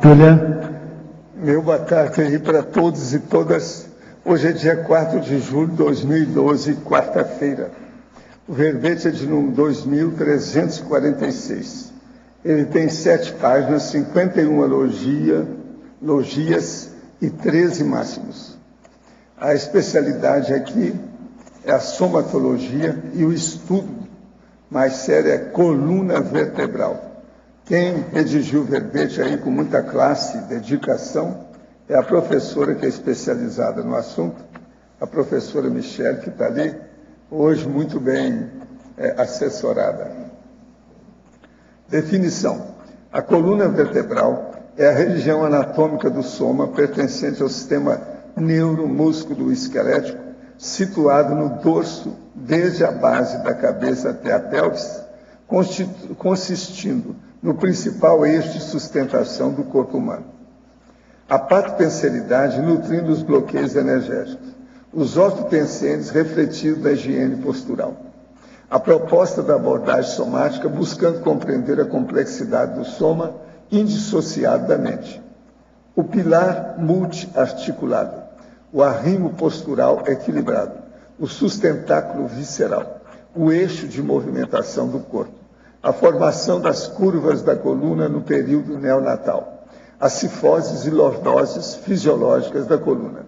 Túlia. Meu boa tarde aí para todos e todas. Hoje é dia 4 de julho de 2012, quarta-feira. O verbete é de número 2346. Ele tem 7 páginas, 51 logias e 13 máximos. A especialidade aqui é a somatologia e o estudo mais sério é coluna vertebral. Quem redigiu o verbete aí com muita classe e dedicação é a professora que é especializada no assunto, a professora Michele, que está ali, hoje muito bem assessorada. Definição. A coluna vertebral é a região anatômica do soma pertencente ao sistema neuromúsculo-esquelético, situado no dorso, desde a base da cabeça até a pelvis, consistindo no principal eixo de sustentação do corpo humano. A patopenselidade nutrindo os bloqueios energéticos. Os ortopensênios refletidos da higiene postural. A proposta da abordagem somática buscando compreender a complexidade do soma indissociado da mente. O pilar multiarticulado. O arrimo postural equilibrado. O sustentáculo visceral. O eixo de movimentação do corpo. A formação das curvas da coluna no período neonatal. As cifoses e lordoses fisiológicas da coluna.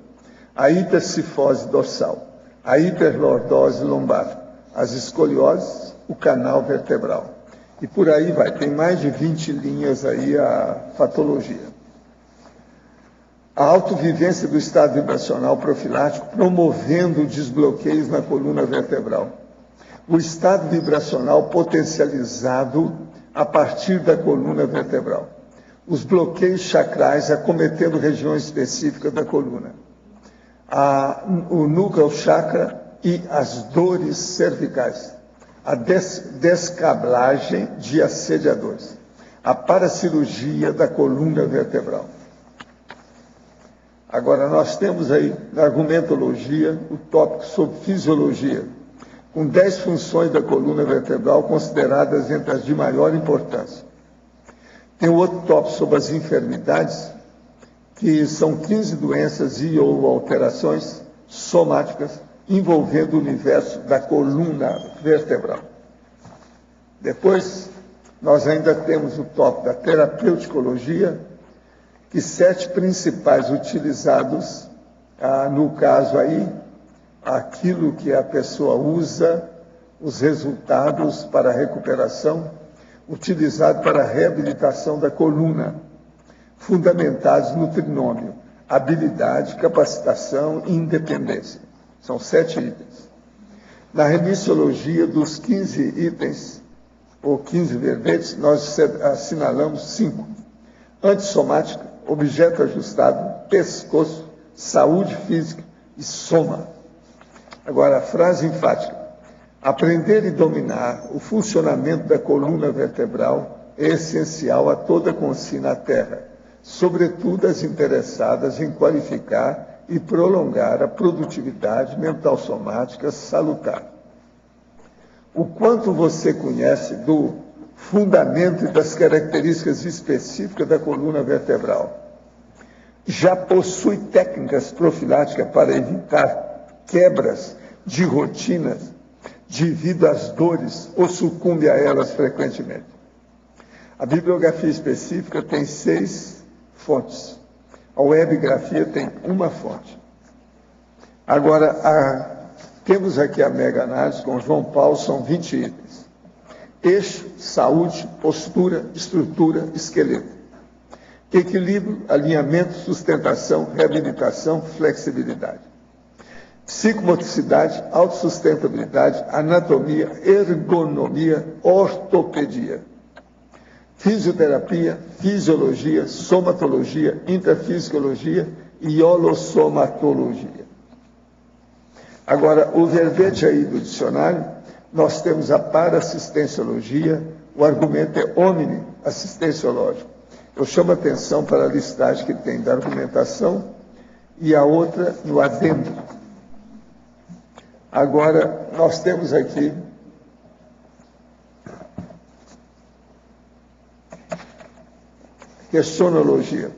A hipercifose dorsal. A hiperlordose lombar. As escolioses, o canal vertebral. E por aí vai, tem mais de 20 linhas aí a patologia. A autovivência do estado vibracional profilático promovendo desbloqueios na coluna vertebral. O estado vibracional potencializado a partir da coluna vertebral. Os bloqueios chacrais acometendo regiões específicas da coluna. O núcleo chakra e as dores cervicais. A descablagem de assediadores. A paracirurgia da coluna vertebral. Agora, nós temos aí, na argumentologia, o tópico sobre fisiologia, com 10 funções da coluna vertebral consideradas entre as de maior importância. Tem outro tópico sobre as enfermidades, que são 15 doenças e ou alterações somáticas envolvendo o universo da coluna vertebral. Depois, nós ainda temos o tópico da terapeuticologia, que 7 principais utilizados, no caso aí, aquilo que a pessoa usa, os resultados para a recuperação, utilizado para a reabilitação da coluna, fundamentados no trinômio, habilidade, capacitação e independência. São 7 itens. Na remissiologia dos 15 itens, ou 15 verbetes, nós assinalamos 5. Antissomática, objeto ajustado, pescoço, saúde física e soma. Agora, a frase enfática. Aprender e dominar o funcionamento da coluna vertebral é essencial a toda consciência na Terra, sobretudo as interessadas em qualificar e prolongar a produtividade mental somática salutar. O quanto você conhece do fundamento e das características específicas da coluna vertebral? Já possui técnicas profiláticas para evitar quebras de rotinas devido às dores ou sucumbe a elas frequentemente? A bibliografia específica tem 6 fontes. A webgrafia tem 1 fonte. Agora, temos aqui a mega análise com João Paulo, são 20 itens. Eixo, saúde, postura, estrutura, esqueleto. Equilíbrio, alinhamento, sustentação, reabilitação, flexibilidade. Psicomotricidade, autossustentabilidade, anatomia, ergonomia, ortopedia. Fisioterapia, fisiologia, somatologia, intrafisiologia e holossomatologia. Agora, o verbete aí do dicionário, nós temos a parassistenciologia, o argumento é homine assistenciológico. Eu chamo a atenção para a listagem que tem da argumentação e a outra no adendo. Agora, nós temos aqui Questionologia.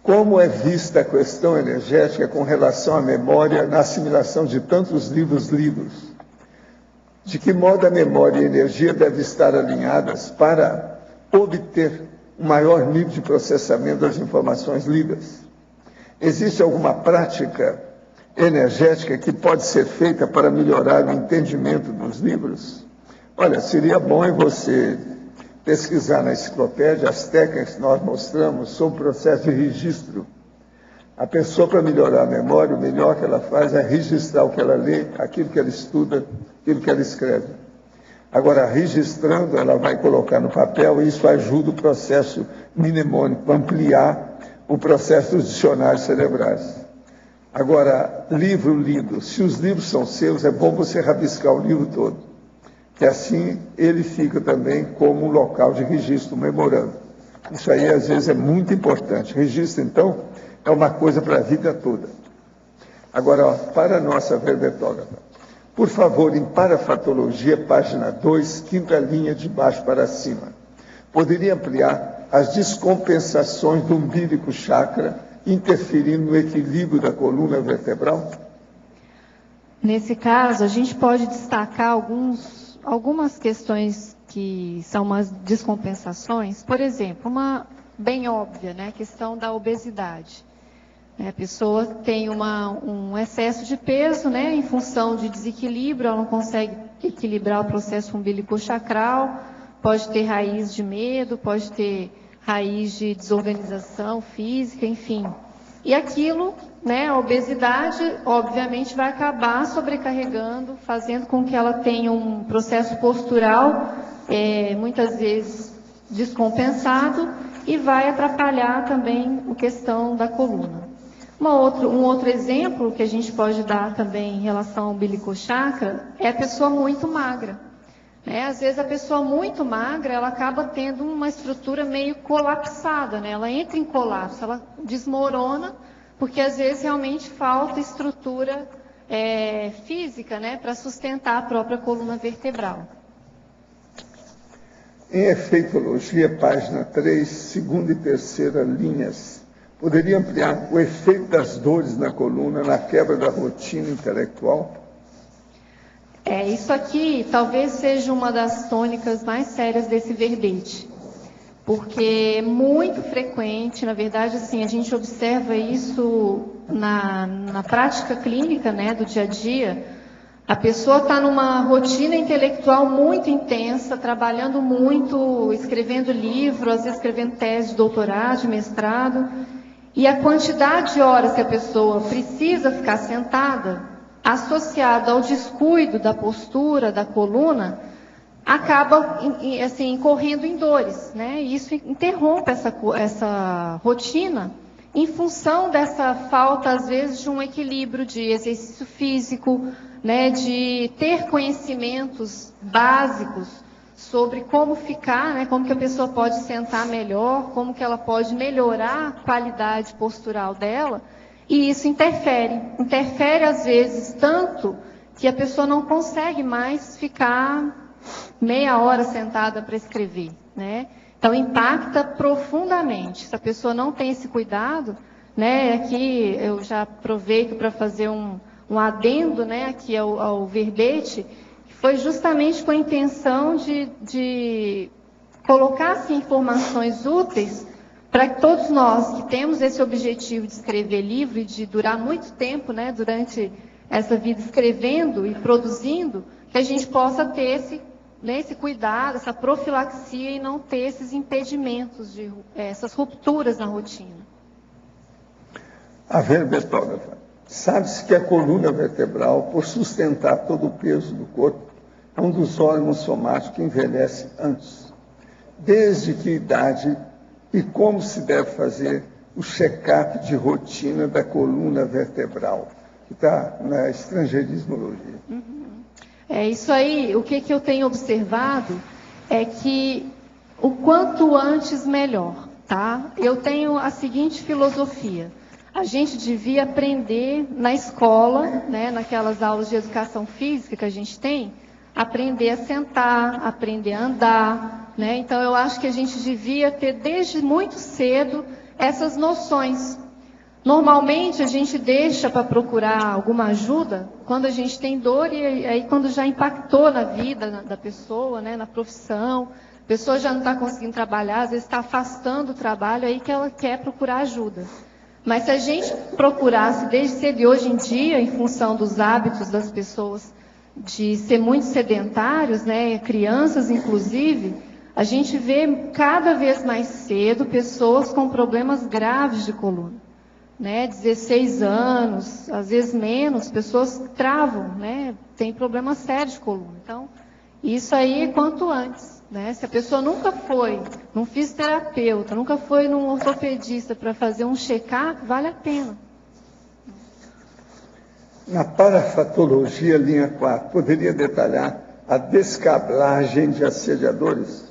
Como é vista a questão energética com relação à memória na assimilação de tantos livros lidos? De que modo a memória e a energia devem estar alinhadas para obter um maior nível de processamento das informações lidas? Existe alguma prática energética que pode ser feita para melhorar o entendimento dos livros? Olha, seria bom você pesquisar na enciclopédia as técnicas que nós mostramos sobre o processo de registro. A pessoa, para melhorar a memória, o melhor que ela faz é registrar o que ela lê, aquilo que ela estuda, aquilo que ela escreve. Agora, registrando, ela vai colocar no papel e isso ajuda o processo mnemônico, ampliar o processo dos dicionários cerebrais. Agora, livro lido, se os livros são seus, é bom você rabiscar o livro todo, que assim ele fica também como um local de registro, um memorando. Isso aí, às vezes, é muito importante. Registro, então, é uma coisa para a vida toda. Agora, ó, para a nossa verbetógrafa, por favor, em parafatologia, página 2, quinta linha de baixo para cima, poderia ampliar as descompensações do umbilico chakra, interferindo no equilíbrio da coluna vertebral? Nesse caso, a gente pode destacar algumas questões que são umas descompensações. Por exemplo, uma bem óbvia, né, a questão da obesidade. A pessoa tem um excesso de peso, né, em função de desequilíbrio, ela não consegue equilibrar o processo umbilico-chacral, pode ter raiz de medo, pode ter raiz de desorganização física, enfim. E aquilo, né, a obesidade, obviamente, vai acabar sobrecarregando, fazendo com que ela tenha um processo postural, muitas vezes descompensado, e vai atrapalhar também a questão da coluna. Um outro exemplo que a gente pode dar também em relação ao umbilicochakra é a pessoa muito magra. Às vezes a pessoa muito magra, ela acaba tendo uma estrutura meio colapsada, né? Ela entra em colapso, ela desmorona, porque às vezes realmente falta estrutura física, né, para sustentar a própria coluna vertebral. Em efeitologia, página 3, segunda e terceira linhas, poderia ampliar o efeito das dores na coluna, na quebra da rotina intelectual? Isso aqui talvez seja uma das tônicas mais sérias desse verbete, porque é muito frequente, na verdade, assim, a gente observa isso na prática clínica, né, do dia a dia. A pessoa está numa rotina intelectual muito intensa, trabalhando muito, escrevendo livro, às vezes escrevendo tese de doutorado, de mestrado, e a quantidade de horas que a pessoa precisa ficar sentada, associada ao descuido da postura, da coluna, acaba assim, incorrendo em dores, né? E isso interrompe essa rotina em função dessa falta, às vezes, de um equilíbrio de exercício físico, né? De ter conhecimentos básicos sobre como ficar, né? Como que a pessoa pode sentar melhor, como que ela pode melhorar a qualidade postural dela. E isso interfere às vezes tanto que a pessoa não consegue mais ficar meia hora sentada para escrever, né? Então impacta profundamente. Se a pessoa não tem esse cuidado, né? Aqui eu já aproveito para fazer um adendo, né? Aqui ao verbete, que foi justamente com a intenção de colocar assim, informações úteis para que todos nós que temos esse objetivo de escrever livro e de durar muito tempo, né, durante essa vida escrevendo e produzindo, que a gente possa ter esse cuidado, essa profilaxia e não ter esses impedimentos, essas rupturas na rotina. A verbetógrafa. Sabe-se que a coluna vertebral, por sustentar todo o peso do corpo, é um dos órgãos somáticos que envelhece antes. Desde que idade e como se deve fazer o check-up de rotina da coluna vertebral, que está na estrangeirismologia. Isso aí, o que eu tenho observado é que o quanto antes melhor, tá? Eu tenho a seguinte filosofia: a gente devia aprender na escola, né, naquelas aulas de educação física que a gente tem, aprender a sentar, aprender a andar, né? Então, eu acho que a gente devia ter, desde muito cedo, essas noções. Normalmente, a gente deixa para procurar alguma ajuda quando a gente tem dor e aí quando já impactou na vida da pessoa, né, na profissão, a pessoa já não está conseguindo trabalhar, às vezes está afastando o trabalho, aí que ela quer procurar ajuda. Mas se a gente procurasse desde cedo, e hoje em dia, em função dos hábitos das pessoas de ser muito sedentários, né, crianças inclusive, a gente vê cada vez mais cedo pessoas com problemas graves de coluna. Né, 16 anos, às vezes menos, pessoas travam, né, tem problema sério de coluna. Então, isso aí é quanto antes. Né? Se a pessoa nunca foi num fisioterapeuta, nunca foi num ortopedista para fazer um check-up, vale a pena. Na parafatologia, linha 4, poderia detalhar a descablagem de assediadores?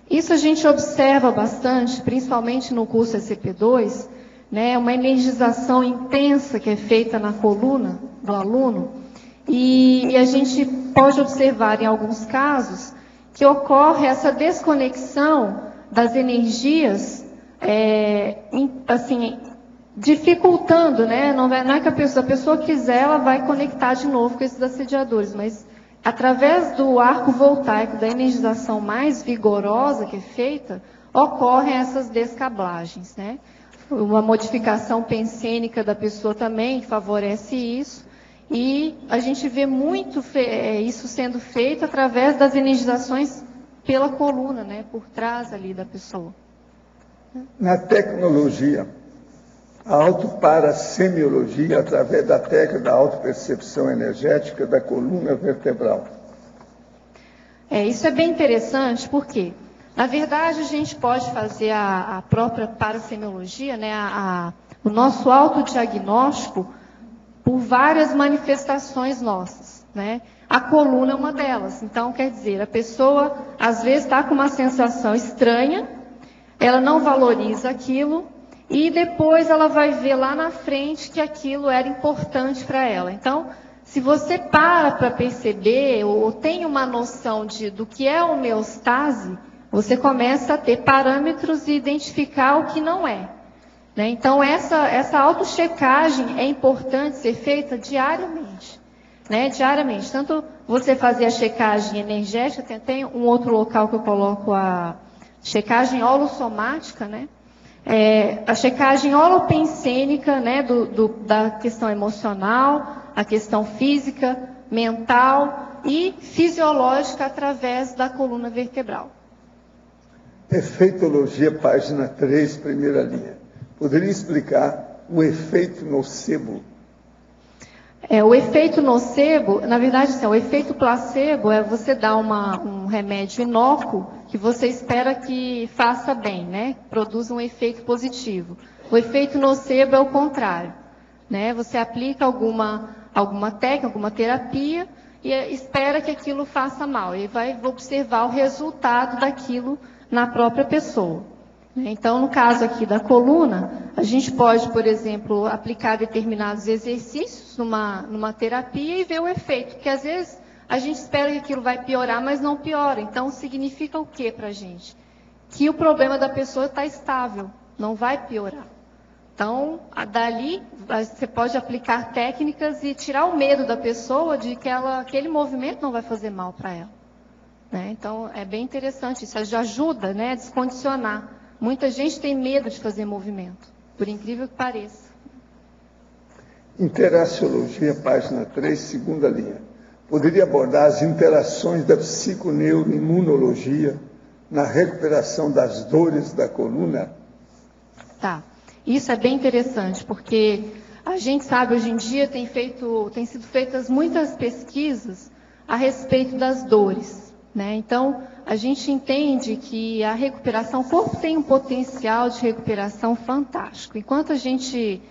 Isso a gente observa bastante, principalmente no curso SCP-2, né, uma energização intensa que é feita na coluna do aluno, e a gente pode observar em alguns casos que ocorre essa desconexão das energias, assim, dificultando, né? Não é que a pessoa quiser, ela vai conectar de novo com esses assediadores, mas através do arco voltaico, da energização mais vigorosa que é feita, ocorrem essas descablagens, né? Uma modificação pensênica da pessoa também favorece isso. E a gente vê muito isso sendo feito através das energizações pela coluna, né? Por trás ali da pessoa. Na tecnologia, a autoparasemiologia, através da técnica da autopercepção energética da coluna vertebral. Isso é bem interessante, porque na verdade, a gente pode fazer a própria parasemiologia, né, o nosso autodiagnóstico, por várias manifestações nossas. Né? A coluna é uma delas. Então, quer dizer, a pessoa, às vezes, está com uma sensação estranha, ela não valoriza aquilo, e depois ela vai ver lá na frente que aquilo era importante para ela. Então, se você para perceber, ou tem uma noção do que é homeostase, você começa a ter parâmetros e identificar o que não é. Né? Então, essa autochecagem é importante ser feita diariamente. Né? Diariamente. Tanto você fazer a checagem energética, tem um outro local que eu coloco a checagem holossomática, né? A checagem holopensênica, né? Da questão emocional, a questão física, mental e fisiológica através da coluna vertebral. Efeitologia, página 3, primeira linha. Poderia explicar o efeito nocebo? O efeito nocebo, na verdade, o efeito placebo é você dar um remédio inócuo que você espera que faça bem, né? Produza um efeito positivo. O efeito nocebo é o contrário. Né? Você aplica alguma técnica, alguma terapia e espera que aquilo faça mal. E vai observar o resultado daquilo na própria pessoa. Então, no caso aqui da coluna, a gente pode, por exemplo, aplicar determinados exercícios numa terapia e ver o efeito, porque às vezes a gente espera que aquilo vai piorar, mas não piora. Então, significa o que para a gente? Que o problema da pessoa está estável, não vai piorar. Então, dali, você pode aplicar técnicas e tirar o medo da pessoa de que aquele movimento não vai fazer mal para ela. Né? Então, é bem interessante, isso ajuda, né, a descondicionar. Muita gente tem medo de fazer movimento, por incrível que pareça. Interaciologia, página 3, segunda linha. Poderia abordar as interações da psiconeuroimunologia na recuperação das dores da coluna? Tá. Isso é bem interessante, porque a gente sabe, hoje em dia, tem sido feitas muitas pesquisas a respeito das dores. Né? Então, a gente entende que a recuperação, o corpo tem um potencial de recuperação fantástico. Enquanto a gente,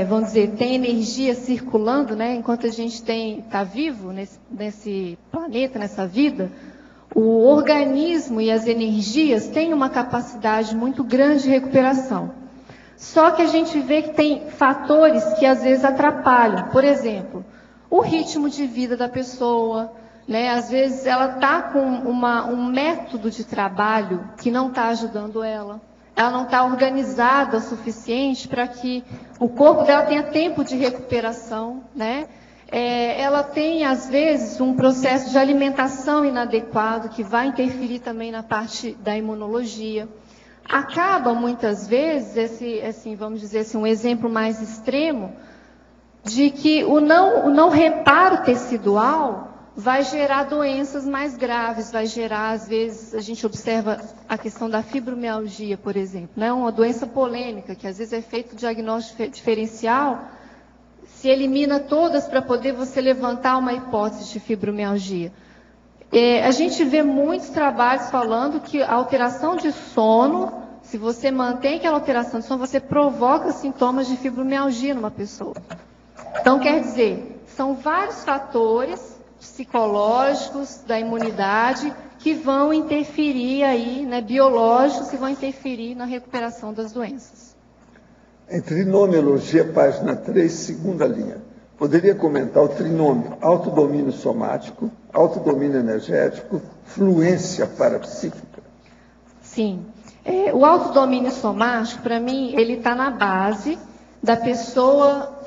vamos dizer, tem energia circulando, né? Enquanto a gente está vivo nesse planeta, nessa vida, o organismo e as energias têm uma capacidade muito grande de recuperação. Só que a gente vê que tem fatores que às vezes atrapalham. Por exemplo, o ritmo de vida da pessoa, né? Às vezes ela está com um método de trabalho que não está ajudando ela. Ela não está organizada o suficiente para que o corpo dela tenha tempo de recuperação, né? Ela tem, às vezes, um processo de alimentação inadequado que vai interferir também na parte da imunologia. Acaba, muitas vezes, vamos dizer assim, um exemplo mais extremo, de que o não reparo tecidual vai gerar doenças mais graves, vai gerar, às vezes, a gente observa a questão da fibromialgia, por exemplo, né? Uma doença polêmica, que às vezes é feito o diagnóstico diferencial, se elimina todas para poder você levantar uma hipótese de fibromialgia. A gente vê muitos trabalhos falando que a alteração de sono, se você mantém aquela alteração de sono, você provoca sintomas de fibromialgia numa pessoa. Então, quer dizer, são vários fatores psicológicos, da imunidade, que vão interferir aí, né, biológicos, que vão interferir na recuperação das doenças. Em trinomiologia, página 3, segunda linha. Poderia comentar o trinômio: autodomínio somático, autodomínio energético, fluência parapsíquica? Sim. O autodomínio somático, para mim, ele está na base da pessoa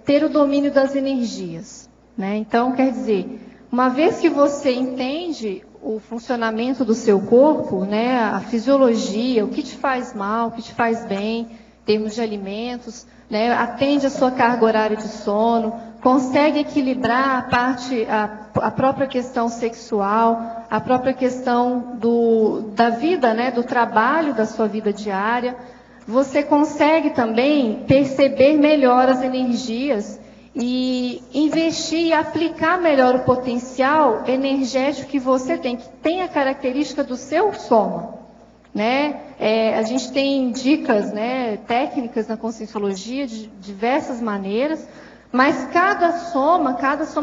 ter o domínio das energias, né? Então, quer dizer, uma vez que você entende o funcionamento do seu corpo, né, a fisiologia, o que te faz mal, o que te faz bem, em termos de alimentos, né, atende a sua carga horária de sono, consegue equilibrar a própria questão sexual, a própria questão da vida, né, do trabalho, da sua vida diária. Você consegue também perceber melhor as energias e investir e aplicar melhor o potencial energético que você tem, que tem a característica do seu soma, né? A gente tem dicas, né, técnicas na Conscienciologia de diversas maneiras, mas cada soma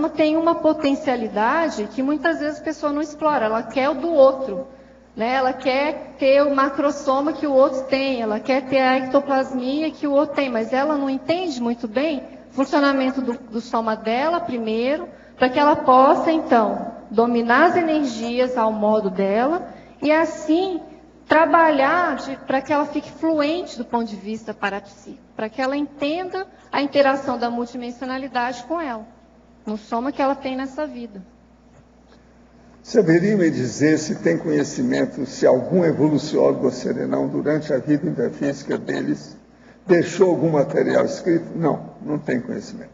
tem uma potencialidade que muitas vezes a pessoa não explora, ela quer o do outro, né? Ela quer ter o macrosoma que o outro tem, ela quer ter a ectoplasmia que o outro tem, mas ela não entende muito bem o funcionamento do soma dela primeiro, para que ela possa, então, dominar as energias ao modo dela e, assim, trabalhar para que ela fique fluente do ponto de vista parapsíquico, para que ela entenda a interação da multidimensionalidade com ela, no soma que ela tem nessa vida. Saberia me dizer se tem conhecimento, se algum evoluciólogo ou serenão, durante a vida intrafísica deles, deixou algum material escrito? Não tem conhecimento.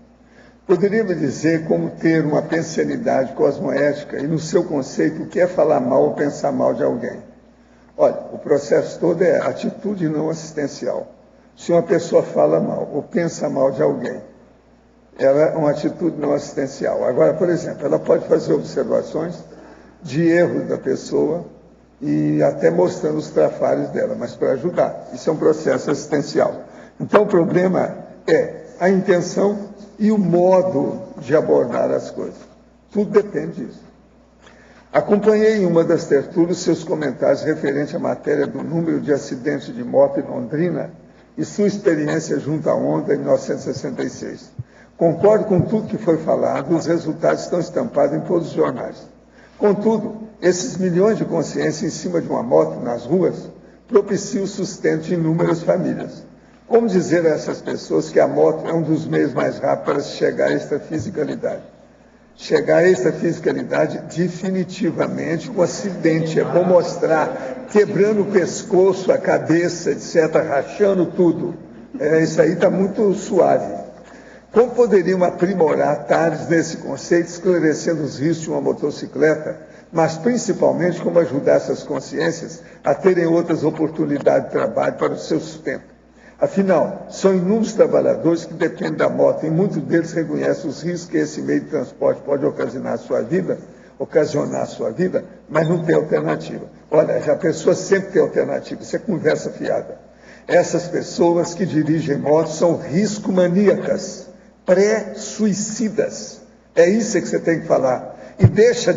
Poderia me dizer como ter uma pensanidade cosmoética e, no seu conceito, o que é falar mal ou pensar mal de alguém? Olha, o processo todo é atitude não assistencial. Se uma pessoa fala mal ou pensa mal de alguém, ela é uma atitude não assistencial. Agora, por exemplo, ela pode fazer observações de erros da pessoa e até mostrando os trafalhos dela, mas para ajudar. Isso é um processo assistencial. Então, o problema é a intenção e o modo de abordar as coisas. Tudo depende disso. Acompanhei em uma das tertúlias seus comentários referente à matéria do número de acidentes de moto em Londrina e sua experiência junto à onda em 1966. Concordo com tudo que foi falado, os resultados estão estampados em todos os jornais. Contudo, esses milhões de consciências em cima de uma moto nas ruas propiciam o sustento de inúmeras famílias. Como dizer a essas pessoas que a moto é um dos meios mais rápidos para se chegar a esta fisicalidade? Chegar a esta fisicalidade definitivamente com acidente. É bom mostrar, quebrando o pescoço, a cabeça, etc., rachando tudo. Isso aí está muito suave. Como poderiam aprimorar Tales nesse conceito, esclarecendo os riscos de uma motocicleta, mas principalmente como ajudar essas consciências a terem outras oportunidades de trabalho para o seu sustento? Afinal, são inúmeros trabalhadores que dependem da moto e muitos deles reconhecem os riscos que esse meio de transporte pode ocasionar à sua vida, mas não tem alternativa. Olha, já a pessoa sempre tem alternativa, isso é conversa fiada. Essas pessoas que dirigem motos são risco-maníacas, pré-suicidas. É isso que você tem que falar. E deixa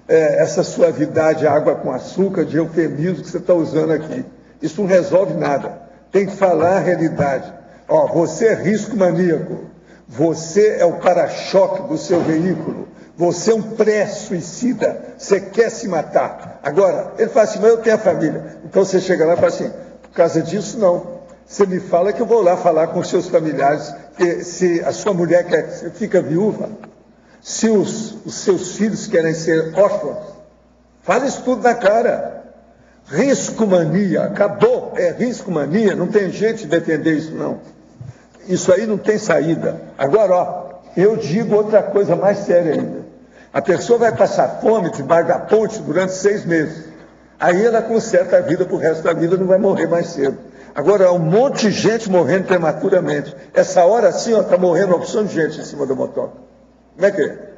essa suavidade, água com açúcar, de eufemismo que você está usando aqui. Isso não resolve nada. Tem que falar a realidade. Você é risco maníaco. Você é o para-choque do seu veículo. Você é um pré-suicida, você quer se matar. Agora, ele fala assim, mas eu tenho a família. Então você chega lá e fala assim, por causa disso não. Você me fala que eu vou lá falar com os seus familiares, que se a sua mulher fica viúva, se os seus filhos querem ser órfãos, fala isso tudo na cara. Risco-mania, acabou, é risco-mania, não tem gente de defender isso não. Isso aí não tem saída. Agora, ó, eu digo outra coisa mais séria ainda. A pessoa vai passar fome debaixo da ponte durante 6 meses. Aí ela conserta a vida para o resto da vida, não vai morrer mais cedo. Agora, há um monte de gente morrendo prematuramente. Essa hora assim, está morrendo uma opção de gente em cima da motoca. Como é que é?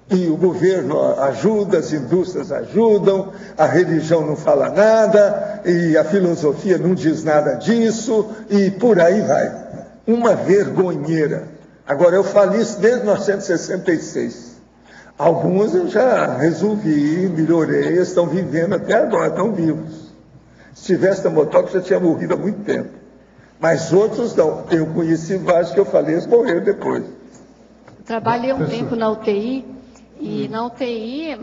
E o governo ajuda, as indústrias ajudam, a religião não fala nada, e a filosofia não diz nada disso, e por aí vai. Uma vergonheira. Agora, eu falo isso desde 1966. Alguns eu já resolvi, melhorei, estão vivendo até agora, estão vivos. Se tivesse na motoca, já tinha morrido há muito tempo. Mas outros não. Eu conheci vários que eu falei, eles morreram depois. Trabalhei um tempo na UTI, e na UTI,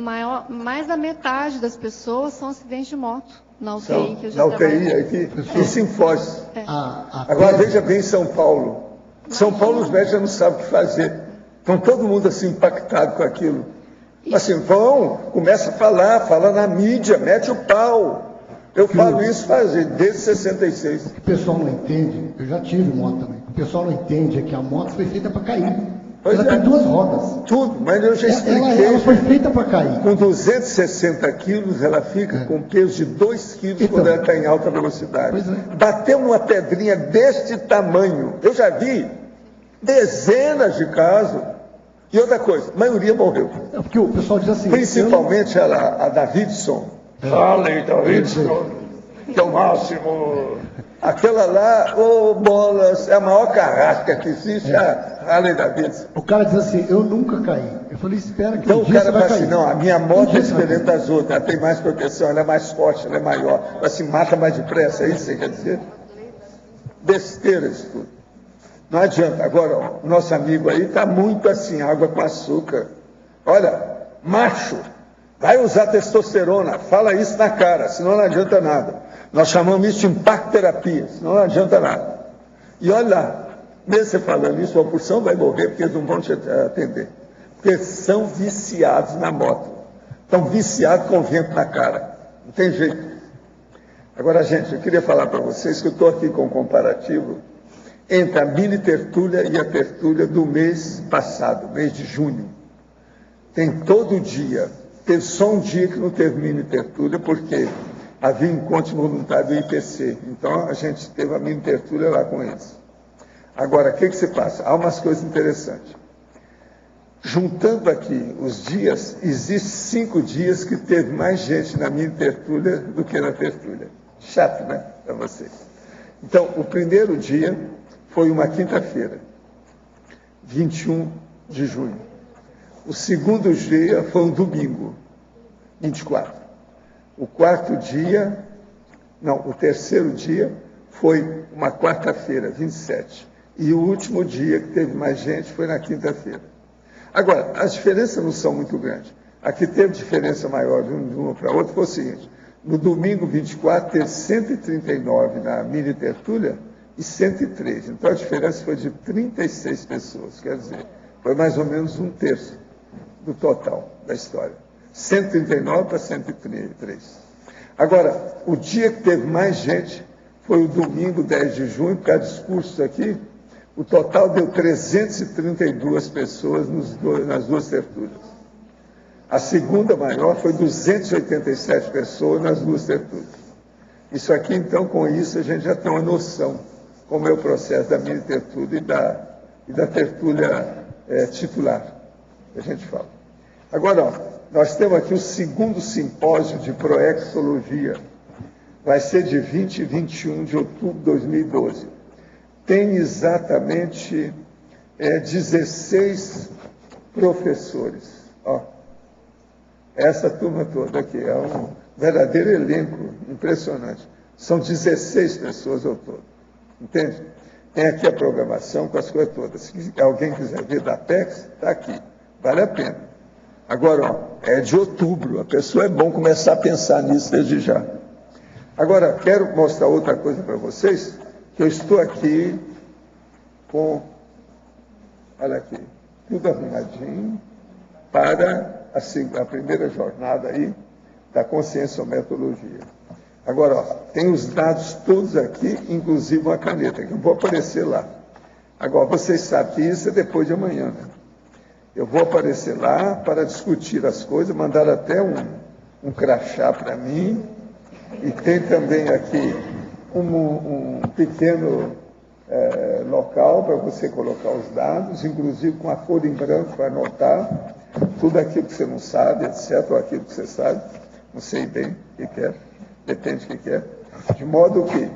mais da metade das pessoas são acidentes de moto. Na UTI que eu já trabalhei. Na UTI, aqui, isso em Foz. Agora, veja bem São Paulo. São Paulo, os médicos já não sabem o que fazer. Estão todo mundo assim impactado com aquilo. Assim, começa a falar, fala na mídia, mete o pau. Eu falo isso desde 66. O que o pessoal não entende, eu já tive moto também, o pessoal não entende é que a moto foi feita para cair. Ela tem 2 rodas. Tudo, mas eu já expliquei. Ela foi feita para cair. Com 260 quilos, ela fica com peso de 2 quilos quando ela está em alta velocidade. Bateu numa pedrinha deste tamanho. Eu já vi dezenas de casos. E outra coisa, a maioria morreu. É porque o pessoal diz assim... Principalmente a Davidson. Falem, Davidson, que é o máximo. Aquela lá, bolas, é a maior carrasca que existe, a Harley Davidson. O cara diz assim, eu nunca caí. Eu falei, espera que então o cara fala assim, não, a minha moto é diferente das outras, ela tem mais proteção, ela é mais forte, ela é maior, ela se mata mais depressa, é isso que você quer dizer? Besteira isso tudo. Não adianta. Agora, ó, o nosso amigo aí está muito assim, água com açúcar. Olha, macho, vai usar testosterona, fala isso na cara, senão não adianta nada. Nós chamamos isso de impacto-terapia, senão não adianta nada. E olha lá, mesmo você falando isso, uma porção vai morrer porque eles não vão te atender. Porque são viciados na moto. Estão viciados com o vento na cara. Não tem jeito. Agora, gente, eu queria falar para vocês que eu estou aqui com um comparativo entre a mini tertúlia e a tertúlia do mês passado, mês de junho. Tem todo dia. Teve só um dia que não teve mini tertúlia, porque havia encontro voluntário do IPC. Então, a gente teve a mini tertúlia lá com eles. Agora, o que se passa? Há umas coisas interessantes. Juntando aqui os dias, existem 5 dias que teve mais gente na mini tertúlia do que na tertúlia. Chato, né? Para vocês. Então, o primeiro dia foi uma quinta-feira, 21 de junho. O segundo dia foi um domingo, 24. O terceiro dia foi uma quarta-feira, 27. E o último dia que teve mais gente foi na quinta-feira. Agora, as diferenças não são muito grandes. A que teve diferença maior de uma para outra foi o seguinte: no domingo 24 teve 139 na mini tertúlia e 103. Então a diferença foi de 36 pessoas, quer dizer, foi mais ou menos 1/3 do total da história. 139 para 103. Agora, o dia que teve mais gente foi o domingo 10 de junho, por causa dos cursos aqui. O total deu 332 pessoas nas 2 tertúlias. A segunda maior foi 287 pessoas nas 2 tertúlias. Isso aqui, então, com isso, a gente já tem uma noção como é o processo da mini tertúlia e da tertúlia titular, que a gente fala. Agora, ó, nós temos aqui o segundo simpósio de proexologia. Vai ser de 20 e 21 de outubro de 2012. Tem exatamente 16 professores. Ó, essa turma toda aqui é um verdadeiro elenco impressionante. São 16 pessoas ao todo. Entende? Tem aqui a programação com as coisas todas. Se alguém quiser ver da Apex, está aqui. Vale a pena. Agora, ó, é de outubro, a pessoa é bom começar a pensar nisso desde já. Agora, quero mostrar outra coisa para vocês, que eu estou aqui com, olha aqui, tudo arrumadinho para a primeira jornada aí da conscienciometodologia. Agora, ó, tem os dados todos aqui, inclusive uma caneta, que eu vou aparecer lá. Agora, vocês sabem que isso é depois de amanhã, né? Eu vou aparecer lá para discutir as coisas, mandar até um crachá para mim, e tem também aqui um pequeno local para você colocar os dados, inclusive com a folha em branco para anotar tudo aquilo que você não sabe, etc., ou aquilo que você sabe, não sei bem o que quer, depende do que quer, de modo que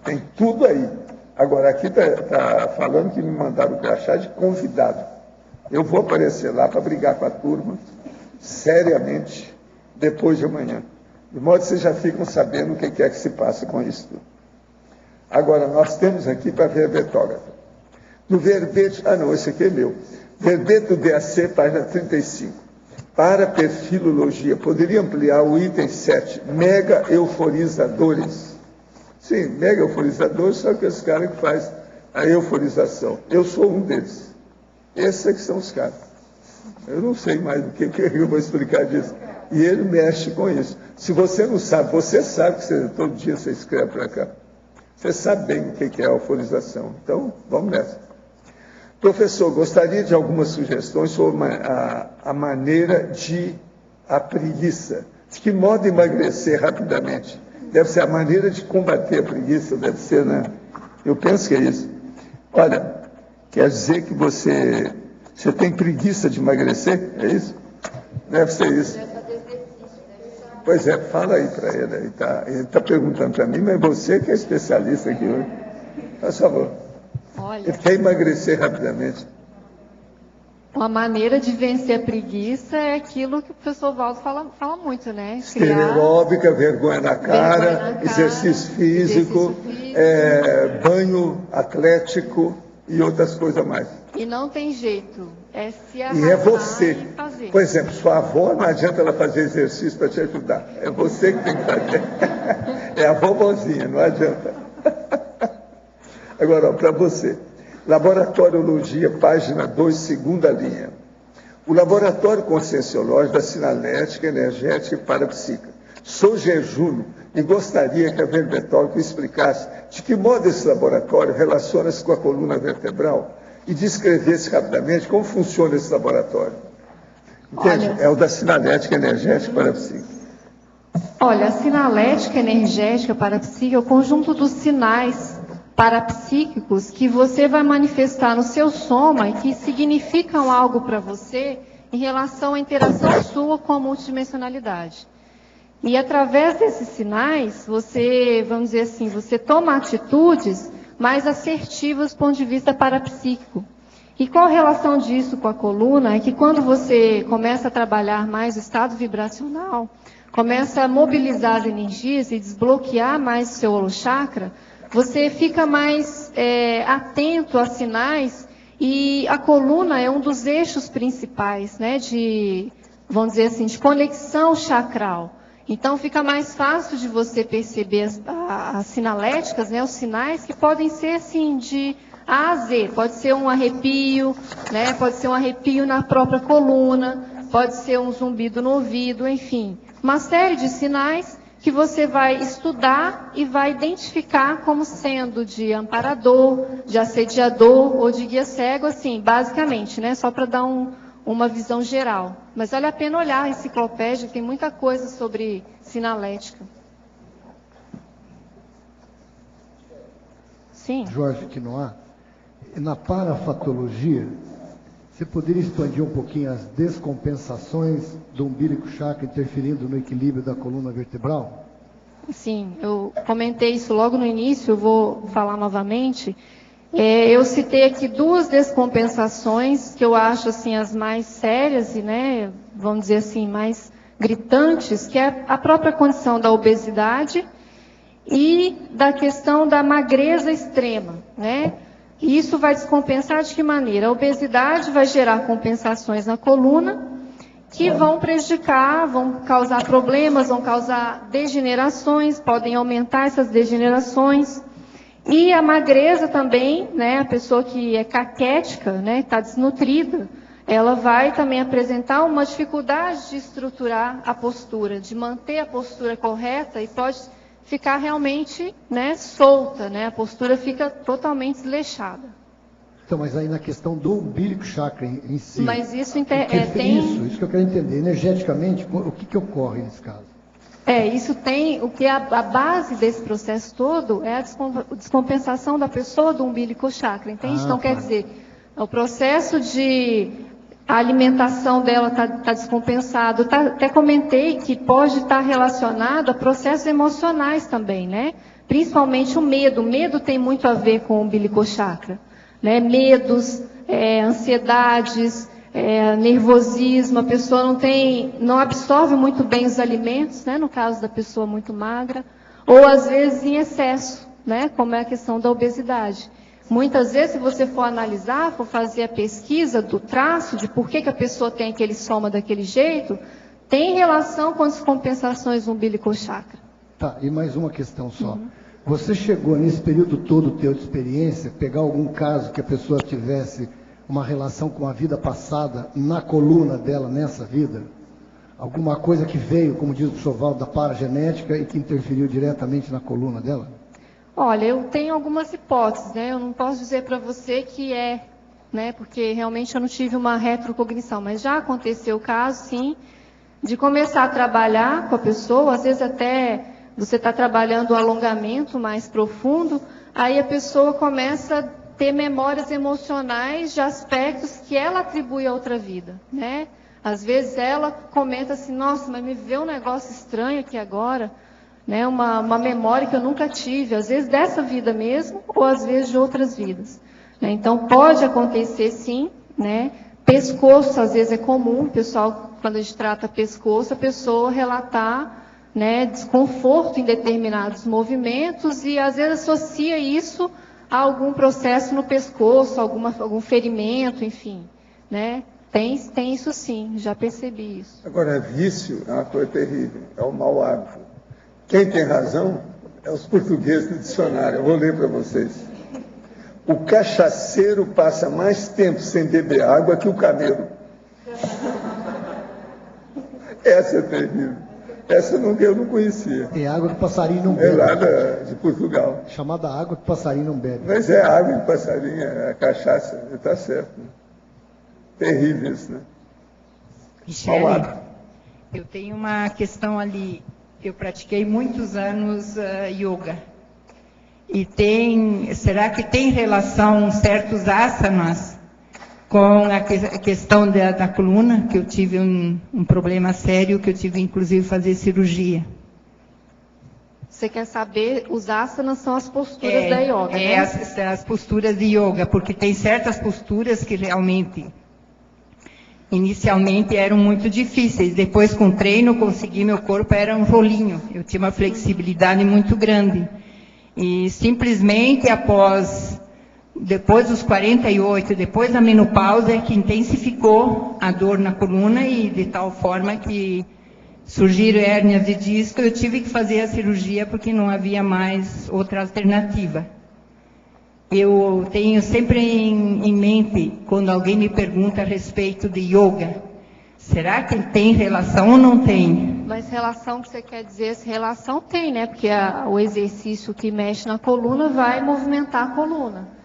tem tudo aí. Agora, aqui está falando que me mandaram o crachá de convidado. Eu vou aparecer lá para brigar com a turma, seriamente, depois de amanhã. De modo que vocês já ficam sabendo o que é que se passa com isso tudo. Agora, nós temos aqui para verbetógrafo. No verbete, esse aqui é meu. Verbete do DAC, página 35. Para perfilologia, poderia ampliar o item 7, mega euforizadores. Sim, mega euforizadores são aqueles caras que fazem a euforização. Eu sou um deles. Esses é que são os caras. Eu não sei mais do que eu vou explicar disso. E ele mexe com isso. Se você não sabe, você sabe que todo dia você escreve para cá. Você sabe bem o que é a euforização. Então, vamos nessa. Professor, gostaria de algumas sugestões sobre a maneira de a preguiça. De que modo emagrecer rapidamente? Deve ser a maneira de combater a preguiça, deve ser, né? Eu penso que é isso. Olha, quer dizer que você tem preguiça de emagrecer? É isso? Deve ser isso. Pois é, fala aí para ele. Ele está perguntando para mim, mas você que é especialista aqui hoje. Por favor. Olha, ele quer emagrecer rapidamente. uma maneira de vencer a preguiça é aquilo que o professor Valdo fala muito, né? Esteira aeróbica, vergonha na cara, exercício físico, banho atlético e outras coisas mais. E não tem jeito, é se arrastar e é você. E fazer. Por exemplo, sua avó, não adianta ela fazer exercício para te ajudar. É você que tem que fazer. É a vovozinha, não adianta. Agora, para você. Laboratoriologia, página 2, segunda linha. O laboratório conscienciológico da sinalética, energética e parapsíquica. Sou Gerjúlio e gostaria que a verbetórica explicasse de que modo esse laboratório relaciona-se com a coluna vertebral e descrevesse rapidamente como funciona esse laboratório. Entende? Olha, é o da sinalética, energética e parapsíquica. Olha, a sinalética, energética, parapsíquica é o conjunto dos sinais parapsíquicos que você vai manifestar no seu soma e que significam algo para você em relação à interação sua com a multidimensionalidade. E através desses sinais, você, vamos dizer assim, você toma atitudes mais assertivas do ponto de vista parapsíquico. E qual a relação disso com a coluna? É que quando você começa a trabalhar mais o estado vibracional, começa a mobilizar as energias e desbloquear mais o seu holochakra, você fica mais atento a sinais, e a coluna é um dos eixos principais, né, vamos dizer assim, de conexão chakral. Então fica mais fácil de você perceber as sinaléticas, né, os sinais que podem ser assim de A a Z. Pode ser um arrepio, né, pode ser um arrepio na própria coluna, pode ser um zumbido no ouvido, enfim. Uma série de sinais que você vai estudar e vai identificar como sendo de amparador, de assediador ou de guia cego, assim, basicamente, né? Só para dar uma visão geral. Mas vale a pena olhar a enciclopédia, tem muita coisa sobre sinalética. Sim. Jorge Quinoa, na parafatologia, você poderia expandir um pouquinho as descompensações do umbilico chakra interferindo no equilíbrio da coluna vertebral? Sim, eu comentei isso logo no início, eu vou falar novamente. Eu citei aqui duas descompensações que eu acho assim as mais sérias e, né, vamos dizer assim, mais gritantes, que é a própria condição da obesidade e da questão da magreza extrema, né? E isso vai descompensar de que maneira? A obesidade vai gerar compensações na coluna que vão prejudicar, vão causar problemas, vão causar degenerações, podem aumentar essas degenerações. E a magreza também, né, a pessoa que é caquética, né, está desnutrida, ela vai também apresentar uma dificuldade de estruturar a postura, de manter a postura correta e pode ficar realmente, né, solta, né, a postura fica totalmente desleixada. Então, mas aí na questão do umbilical chakra em si. Mas isso tem... Isso que eu quero entender. Energeticamente, o que ocorre nesse caso? Isso tem, o que a base desse processo todo é a descompensação da pessoa do umbilical chakra, entende? Então, quer dizer, o processo de a alimentação dela está descompensado. Até comentei que pode estar relacionado a processos emocionais também, né? Principalmente o medo. O medo tem muito a ver com o umbilical chakra, né? Medos, ansiedades, nervosismo, a pessoa não absorve muito bem os alimentos, né, no caso da pessoa muito magra, ou às vezes em excesso, né, como é a questão da obesidade. Muitas vezes, se você for analisar, for fazer a pesquisa do traço, de por que a pessoa tem aquele soma daquele jeito, tem relação com as descompensações do umbilical chakra. Tá, e mais uma questão só. Você chegou nesse período todo teu de experiência, pegar algum caso que a pessoa tivesse uma relação com a vida passada na coluna dela, nessa vida? Alguma coisa que veio, como diz o professor Valdo, da paragenética e que interferiu diretamente na coluna dela? Olha, eu tenho algumas hipóteses, né? Eu não posso dizer para você que né? Porque realmente eu não tive uma retrocognição, mas já aconteceu o caso, sim, de começar a trabalhar com a pessoa, às vezes até você está trabalhando um alongamento mais profundo, aí a pessoa começa a ter memórias emocionais de aspectos que ela atribui a outra vida, né? Às vezes ela comenta assim, nossa, mas me veio um negócio estranho aqui agora, né? Uma memória que eu nunca tive, às vezes dessa vida mesmo, ou às vezes de outras vidas, né? Então pode acontecer sim, né? Pescoço, às vezes é comum, pessoal, quando a gente trata pescoço, a pessoa relatar, né, desconforto em determinados movimentos e às vezes associa isso a algum processo no pescoço, algum ferimento, enfim, né? Tem isso sim, já percebi isso. Agora, vício é uma coisa terrível, é o mau hábito. Quem tem razão é os portugueses do dicionário. Eu vou ler para vocês. O cachaceiro passa mais tempo sem beber água que o camelo. Essa é terrível. Essa eu não conhecia. É água que passarinho não bebe. É lá de Portugal. Chamada água que passarinho não bebe. Mas é água de passarinho, é cachaça. Está certo. Né? Terrível isso, né? Michele, eu tenho uma questão ali. Eu pratiquei muitos anos yoga. E será que tem relação certos asanas com a questão da coluna, que eu tive um problema sério, que eu tive inclusive fazer cirurgia. Você quer saber, os asanas são as posturas da yoga, né? As posturas de yoga, porque tem certas posturas que realmente, inicialmente eram muito difíceis. Depois, com o treino, consegui, meu corpo era um rolinho. Eu tinha uma flexibilidade muito grande. E simplesmente depois dos 48, depois da menopausa, é que intensificou a dor na coluna e de tal forma que surgiram hérnias de disco. Eu tive que fazer a cirurgia porque não havia mais outra alternativa. Eu tenho sempre em mente, quando alguém me pergunta a respeito de yoga, será que tem relação ou não tem? Mas relação que você quer dizer, relação tem, né? Porque o exercício que mexe na coluna vai movimentar a coluna.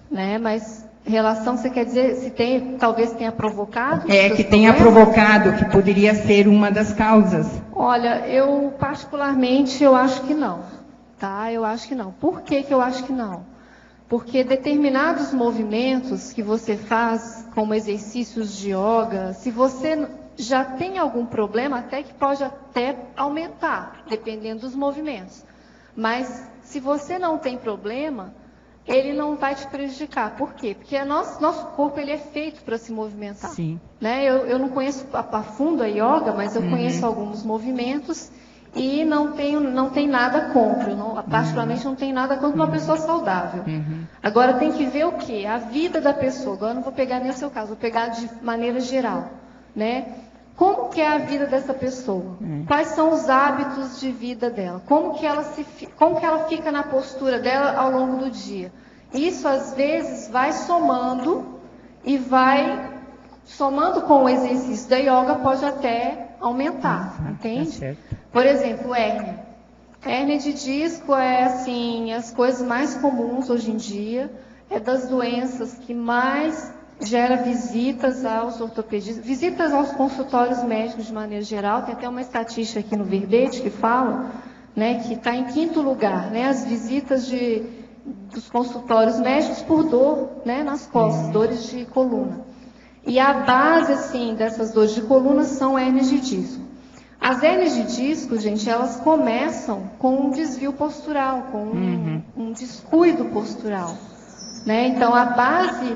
Né? Mas relação, você quer dizer, se tem, talvez tenha provocado? Que tenha provocado, que poderia ser uma das causas. Olha, eu particularmente, eu acho que não. Tá? Eu acho que não. Por que eu acho que não? Porque determinados movimentos que você faz, como exercícios de yoga, se você já tem algum problema, até que pode até aumentar, dependendo dos movimentos. Mas se você não tem problema, ele não vai te prejudicar. Por quê? Porque nosso corpo ele é feito para se movimentar. Sim. Né? Eu não conheço a fundo a yoga, mas eu conheço alguns movimentos e não tem nada contra. Particularmente não tem nada contra uma pessoa saudável. Agora tem que ver o quê? A vida da pessoa. Agora eu não vou pegar nem o seu caso, vou pegar de maneira geral. Né? como que é a vida dessa pessoa, quais são os hábitos de vida dela, como que ela fica na postura dela ao longo do dia. Isso, às vezes, vai somando e vai somando com o exercício da yoga, pode até aumentar, entende? Por exemplo, hérnia. Hérnia de disco é, assim, as coisas mais comuns hoje em dia, é das doenças que mais gera visitas aos ortopedistas, visitas aos consultórios médicos de maneira geral. Tem até uma estatística aqui no verbete que fala, né, que está em 5º lugar, né, as visitas dos consultórios médicos por dor, né, nas costas, dores de coluna. E a base, assim, dessas dores de coluna são hérnias de disco. As hérnias de disco, gente, elas começam com um desvio postural, com um descuido postural. Né? Então, a base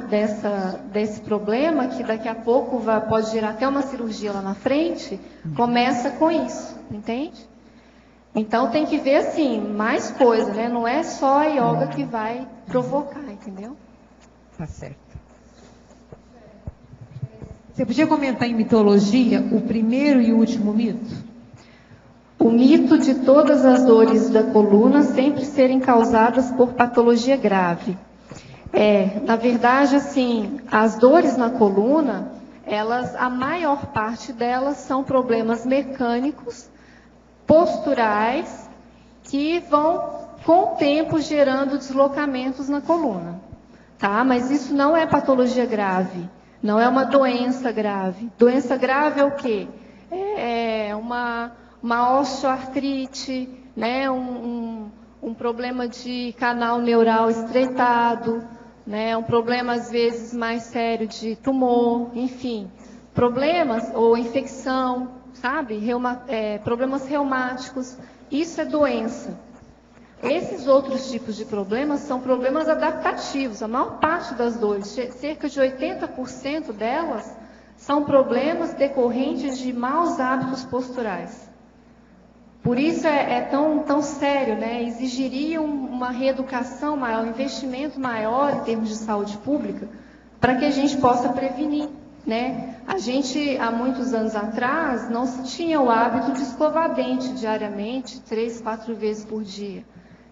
desse problema, que daqui a pouco pode gerar até uma cirurgia lá na frente, começa com isso, entende? Então, tem que ver, assim, mais coisa, né? Não é só a yoga que vai provocar, entendeu? Tá certo. Você podia comentar em mitologia o primeiro e o último mito? O mito de todas as dores da coluna sempre serem causadas por patologia grave. Na verdade, assim, as dores na coluna, a maior parte delas são problemas mecânicos, posturais, que vão, com o tempo, gerando deslocamentos na coluna. Tá? Mas isso não é patologia grave, não é uma doença grave. Doença grave é o quê? É uma osteoartrite, né? Um problema de canal neural estreitado, né, um problema às vezes mais sério de tumor, enfim, problemas ou infecção, sabe, problemas reumáticos, isso é doença. Esses outros tipos de problemas são problemas adaptativos, a maior parte das dores, cerca de 80% delas, são problemas decorrentes de maus hábitos posturais. Por isso é tão sério, né? Exigiria uma reeducação maior, um investimento maior em termos de saúde pública, para que a gente possa prevenir, né? A gente, há muitos anos atrás, não se tinha o hábito de escovar dente diariamente, 3, 4 vezes por dia.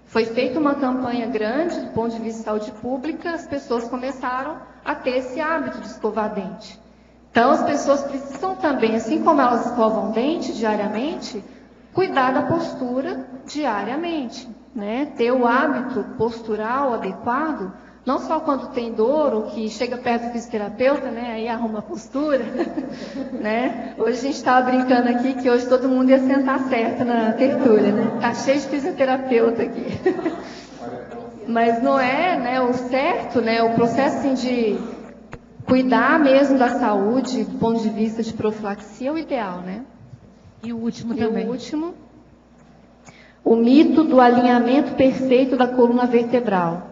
Foi feita uma campanha grande, do ponto de vista de saúde pública, as pessoas começaram a ter esse hábito de escovar dente. Então, as pessoas precisam também, assim como elas escovam dente diariamente, cuidar da postura diariamente, né? Ter o hábito postural adequado, não só quando tem dor ou que chega perto do fisioterapeuta, né? Aí arruma a postura, né? Hoje a gente estava brincando aqui que hoje todo mundo ia sentar certo na tertúlia, né? Tá cheio de fisioterapeuta aqui. Mas não é, né? O certo, né? O processo assim, de cuidar mesmo da saúde, do ponto de vista de profilaxia, é o ideal, né? E o último também. O último, o mito do alinhamento perfeito da coluna vertebral.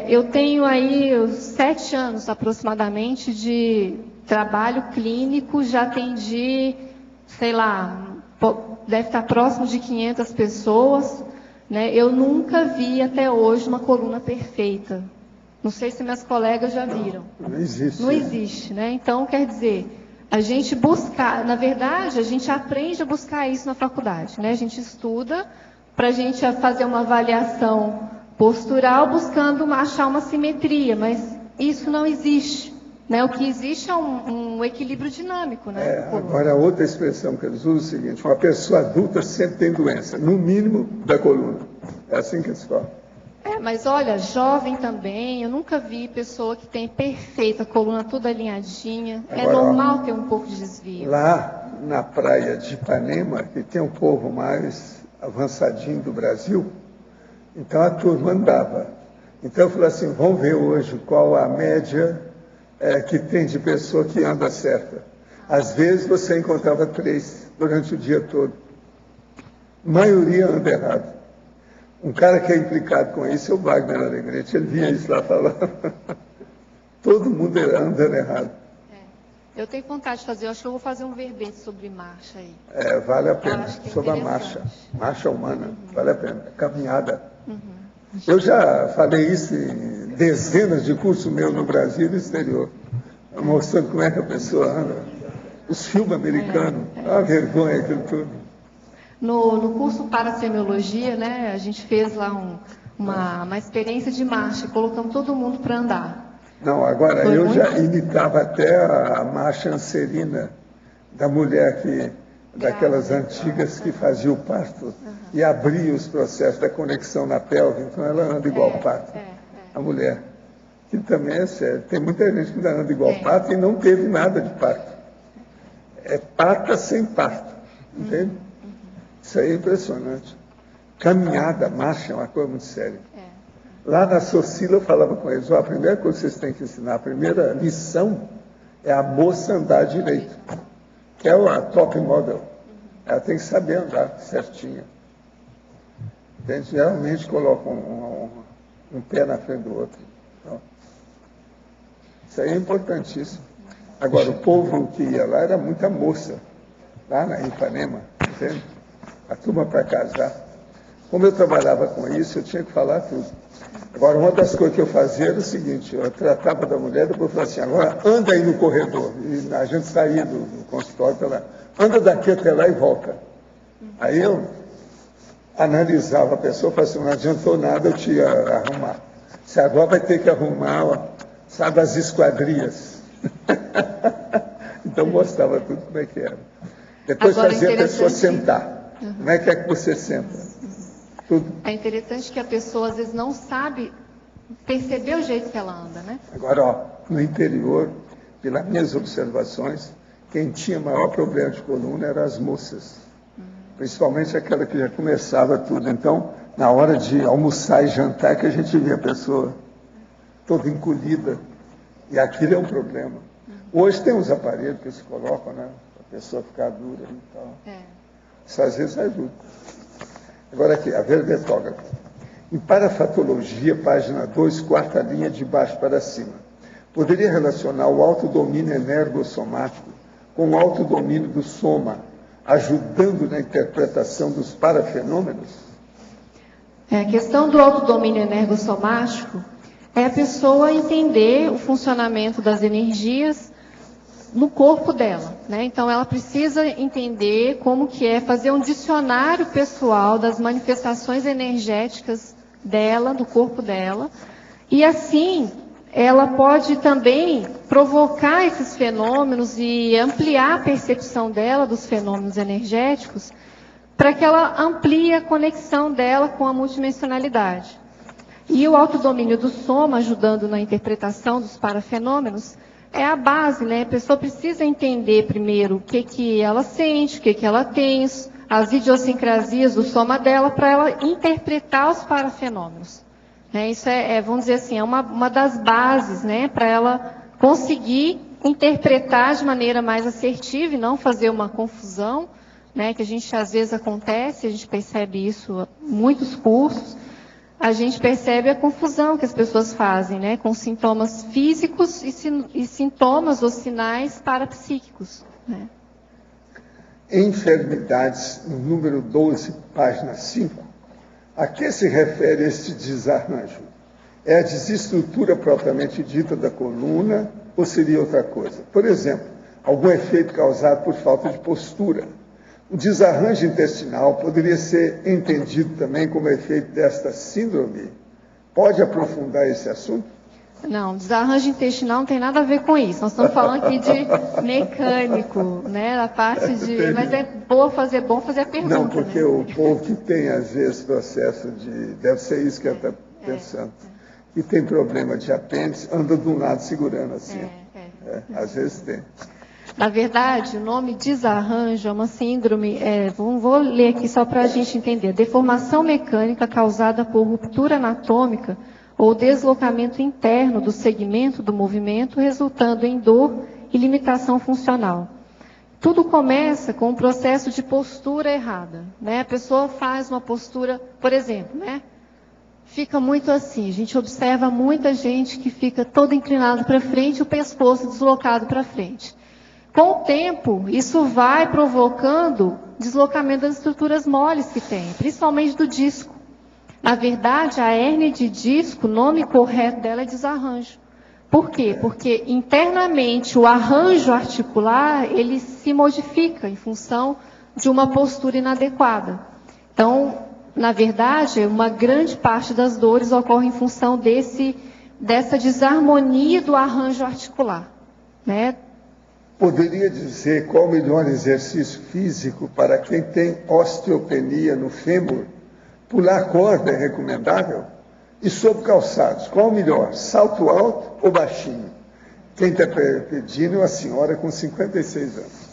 Eu tenho aí 7 anos aproximadamente de trabalho clínico, já atendi, sei lá, deve estar próximo de 500 pessoas, né? Eu nunca vi até hoje uma coluna perfeita. Não sei se minhas colegas já viram. Não existe. Não existe, né? Então, quer dizer, a gente busca, na verdade, a gente aprende a buscar isso na faculdade, né? A gente estuda para a gente fazer uma avaliação postural buscando achar uma simetria, mas isso não existe, né? O que existe é um equilíbrio dinâmico, né? Agora, a outra expressão que eles usam é o seguinte: uma pessoa adulta sempre tem doença, no mínimo da coluna. É assim que eles falam. Mas olha, jovem também, eu nunca vi pessoa que tem perfeita, a coluna toda alinhadinha. Agora, é normal ter um pouco de desvio. Lá na praia de Ipanema, que tem o povo mais avançadinho do Brasil, então a turma andava. Então eu falei assim, vamos ver hoje qual a média que tem de pessoa que anda certa. Às vezes você encontrava 3 durante o dia todo. A maioria anda errado. Um cara que é implicado com isso é o Wagner Alegrete. Ele via isso lá falando. Todo mundo andando errado. Eu tenho vontade de fazer, eu acho que eu vou fazer um verbete sobre marcha aí. Vale a pena, sobre a marcha humana, vale a pena, caminhada. Eu já falei isso em dezenas de cursos meus no Brasil e no exterior, mostrando como é que a pessoa anda. Os filmes americanos, a vergonha aquilo tudo. No curso para semiologia, né, a gente fez lá uma experiência de marcha, colocamos todo mundo para andar. Não, agora Foi eu muito... já imitava até a marcha anserina da mulher daquelas antigas que fazia o parto e abria os processos da conexão na pelve, então ela anda igual pato, a mulher. Que também é sério, tem muita gente que ainda anda igual pato e não teve nada de parto. É pata sem parto, entende? Isso aí é impressionante. Caminhada, marcha é uma coisa muito séria. Lá na Socila eu falava com eles, a primeira coisa que vocês têm que ensinar, a primeira lição é a moça andar direito, que é a top model. Ela tem que saber andar certinho. Eles geralmente colocam um pé na frente do outro. Então, isso aí é importantíssimo. Agora, o povo que ia lá era muita moça, lá na Ipanema, entende? A turma para casar. Como eu trabalhava com isso, eu tinha que falar tudo. Agora, uma das coisas que eu fazia era o seguinte, eu tratava da mulher, depois eu falava assim, agora anda aí no corredor. E a gente saía do consultório para lá. Anda daqui até lá e volta. Aí eu analisava a pessoa e falava assim, não adiantou nada eu te arrumar. Você agora vai ter que arrumar, ó, sabe, as esquadrias. Então mostrava tudo como é que era. Depois agora, fazia a pessoa sentar. Como é que você senta? Tudo. É interessante que a pessoa às vezes não sabe perceber o jeito que ela anda, né? Agora, ó, no interior, pelas minhas observações, quem tinha maior problema de coluna eram as moças. Principalmente aquela que já começava tudo. Então, na hora de almoçar e jantar, que a gente via a pessoa toda encolhida. E aquilo é um problema. Hoje tem uns aparelhos que se colocam, né? Para a pessoa ficar dura e tal. Isso às vezes ajuda. Agora aqui, a verbetógrafa. Em parafatologia, página 2, quarta linha de baixo para cima. Poderia relacionar o autodomínio energossomático com o autodomínio do soma, ajudando na interpretação dos parafenômenos? A questão do autodomínio energossomático é a pessoa entender o funcionamento das energias no corpo dela, né? Então ela precisa entender como que é fazer um dicionário pessoal das manifestações energéticas dela, do corpo dela, e assim ela pode também provocar esses fenômenos e ampliar a percepção dela dos fenômenos energéticos para que ela amplie a conexão dela com a multidimensionalidade. E o autodomínio do soma, ajudando na interpretação dos parafenômenos, é a base, né? A pessoa precisa entender primeiro o que ela sente, o que ela tem, as idiosincrasias do soma dela, para ela interpretar os parafenômenos. Isso vamos dizer assim, é uma das bases, né? Para ela conseguir interpretar de maneira mais assertiva e não fazer uma confusão, né? Que a gente às vezes acontece, a gente percebe isso em muitos cursos. A gente percebe a confusão que as pessoas fazem, né, com sintomas físicos e sintomas ou sinais parapsíquicos, né? Enfermidades, no número 12, página 5, a que se refere este desarranjo? É a desestrutura propriamente dita da coluna ou seria outra coisa? Por exemplo, algum efeito causado por falta de postura. O desarranjo intestinal poderia ser entendido também como efeito desta síndrome? Pode aprofundar esse assunto? Não, desarranjo intestinal não tem nada a ver com isso. Nós estamos falando aqui de mecânico, né? Da parte de... Mas é bom fazer a pergunta. Não, porque, né? O povo que tem, às vezes, processo de... Deve ser isso que ela está pensando. Que tem problema de apêndice, anda de um lado segurando assim. Às vezes tem. Na verdade, o nome desarranjo é uma síndrome, vou ler aqui só para a gente entender. Deformação mecânica causada por ruptura anatômica ou deslocamento interno do segmento do movimento, resultando em dor e limitação funcional. Tudo começa com um processo de postura errada, né? A pessoa faz uma postura, por exemplo, né? Fica muito assim. A gente observa muita gente que fica toda inclinada para frente e o pescoço deslocado para frente. Com o tempo, isso vai provocando deslocamento das estruturas moles que tem, principalmente do disco. Na verdade, a hérnia de disco, o nome correto dela é desarranjo. Por quê? Porque internamente o arranjo articular, ele se modifica em função de uma postura inadequada. Então, na verdade, uma grande parte das dores ocorre em função dessa desarmonia do arranjo articular, né? Poderia dizer qual o melhor exercício físico para quem tem osteopenia no fêmur? Pular corda é recomendável? E sobre calçados, qual o melhor? Salto alto ou baixinho? Quem está pedindo é uma senhora com 56 anos.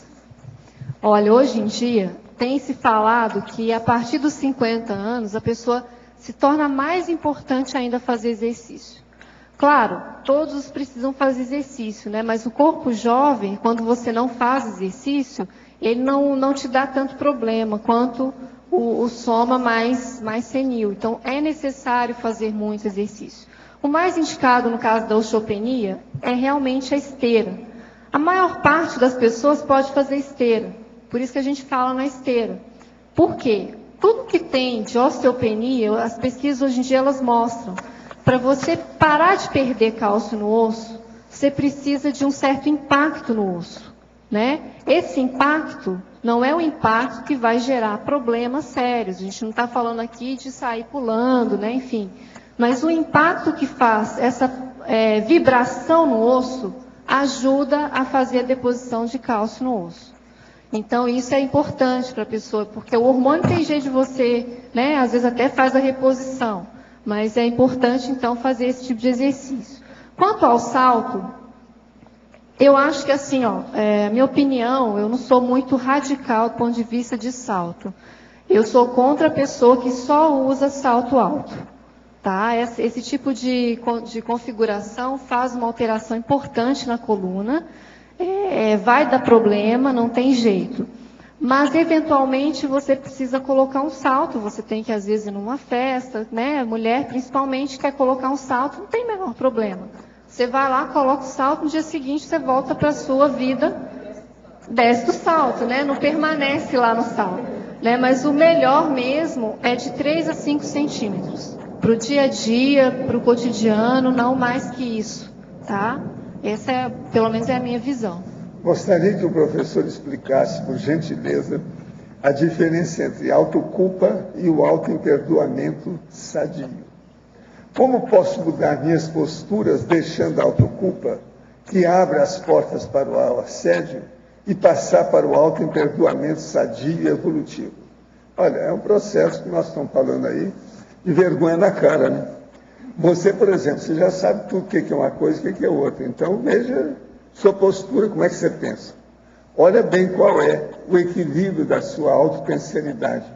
Olha, hoje em dia, tem se falado que a partir dos 50 anos, a pessoa se torna mais importante ainda fazer exercício. Claro, todos precisam fazer exercício, né? Mas o corpo jovem, quando você não faz exercício, ele não te dá tanto problema quanto o soma mais senil. Então, é necessário fazer muito exercício. O mais indicado, no caso da osteopenia, é realmente a esteira. A maior parte das pessoas pode fazer esteira. Por isso que a gente fala na esteira. Por quê? Tudo que tem de osteopenia, as pesquisas hoje em dia elas mostram. Para você parar de perder cálcio no osso, você precisa de um certo impacto no osso, né? Esse impacto não é um impacto que vai gerar problemas sérios. A gente não está falando aqui de sair pulando, né? Enfim. Mas o impacto que faz essa vibração no osso ajuda a fazer a deposição de cálcio no osso. Então, isso é importante para a pessoa, porque o hormônio tem jeito de você, né? Às vezes até faz a reposição. Mas é importante, então, fazer esse tipo de exercício. Quanto ao salto, eu acho que, assim, minha opinião, eu não sou muito radical do ponto de vista de salto. Eu sou contra a pessoa que só usa salto alto. Tá? Esse tipo de configuração faz uma alteração importante na coluna, vai dar problema, não tem jeito. Mas, eventualmente, você precisa colocar um salto. Você tem que, às vezes, ir numa festa, né? Mulher, principalmente, quer colocar um salto, não tem o menor problema. Você vai lá, coloca o salto, no dia seguinte você volta para a sua vida, desce do salto, né? Não permanece lá no salto. Né? Mas o melhor mesmo é de 3 a 5 centímetros. Para o dia a dia, para o cotidiano, não mais que isso. Tá? Essa, pelo menos, é a minha visão. Gostaria que o professor explicasse, por gentileza, a diferença entre autoculpa e o autoimperdoamento sadio. Como posso mudar minhas posturas deixando a autoculpa, que abre as portas para o assédio, e passar para o autoimperdoamento sadio e evolutivo? Olha, é um processo que nós estamos falando aí de vergonha na cara, né? Você, por exemplo, você já sabe tudo o que é uma coisa e o que é outra. Então, veja sua postura, como é que você pensa. Olha bem qual é o equilíbrio da sua autopensanidade.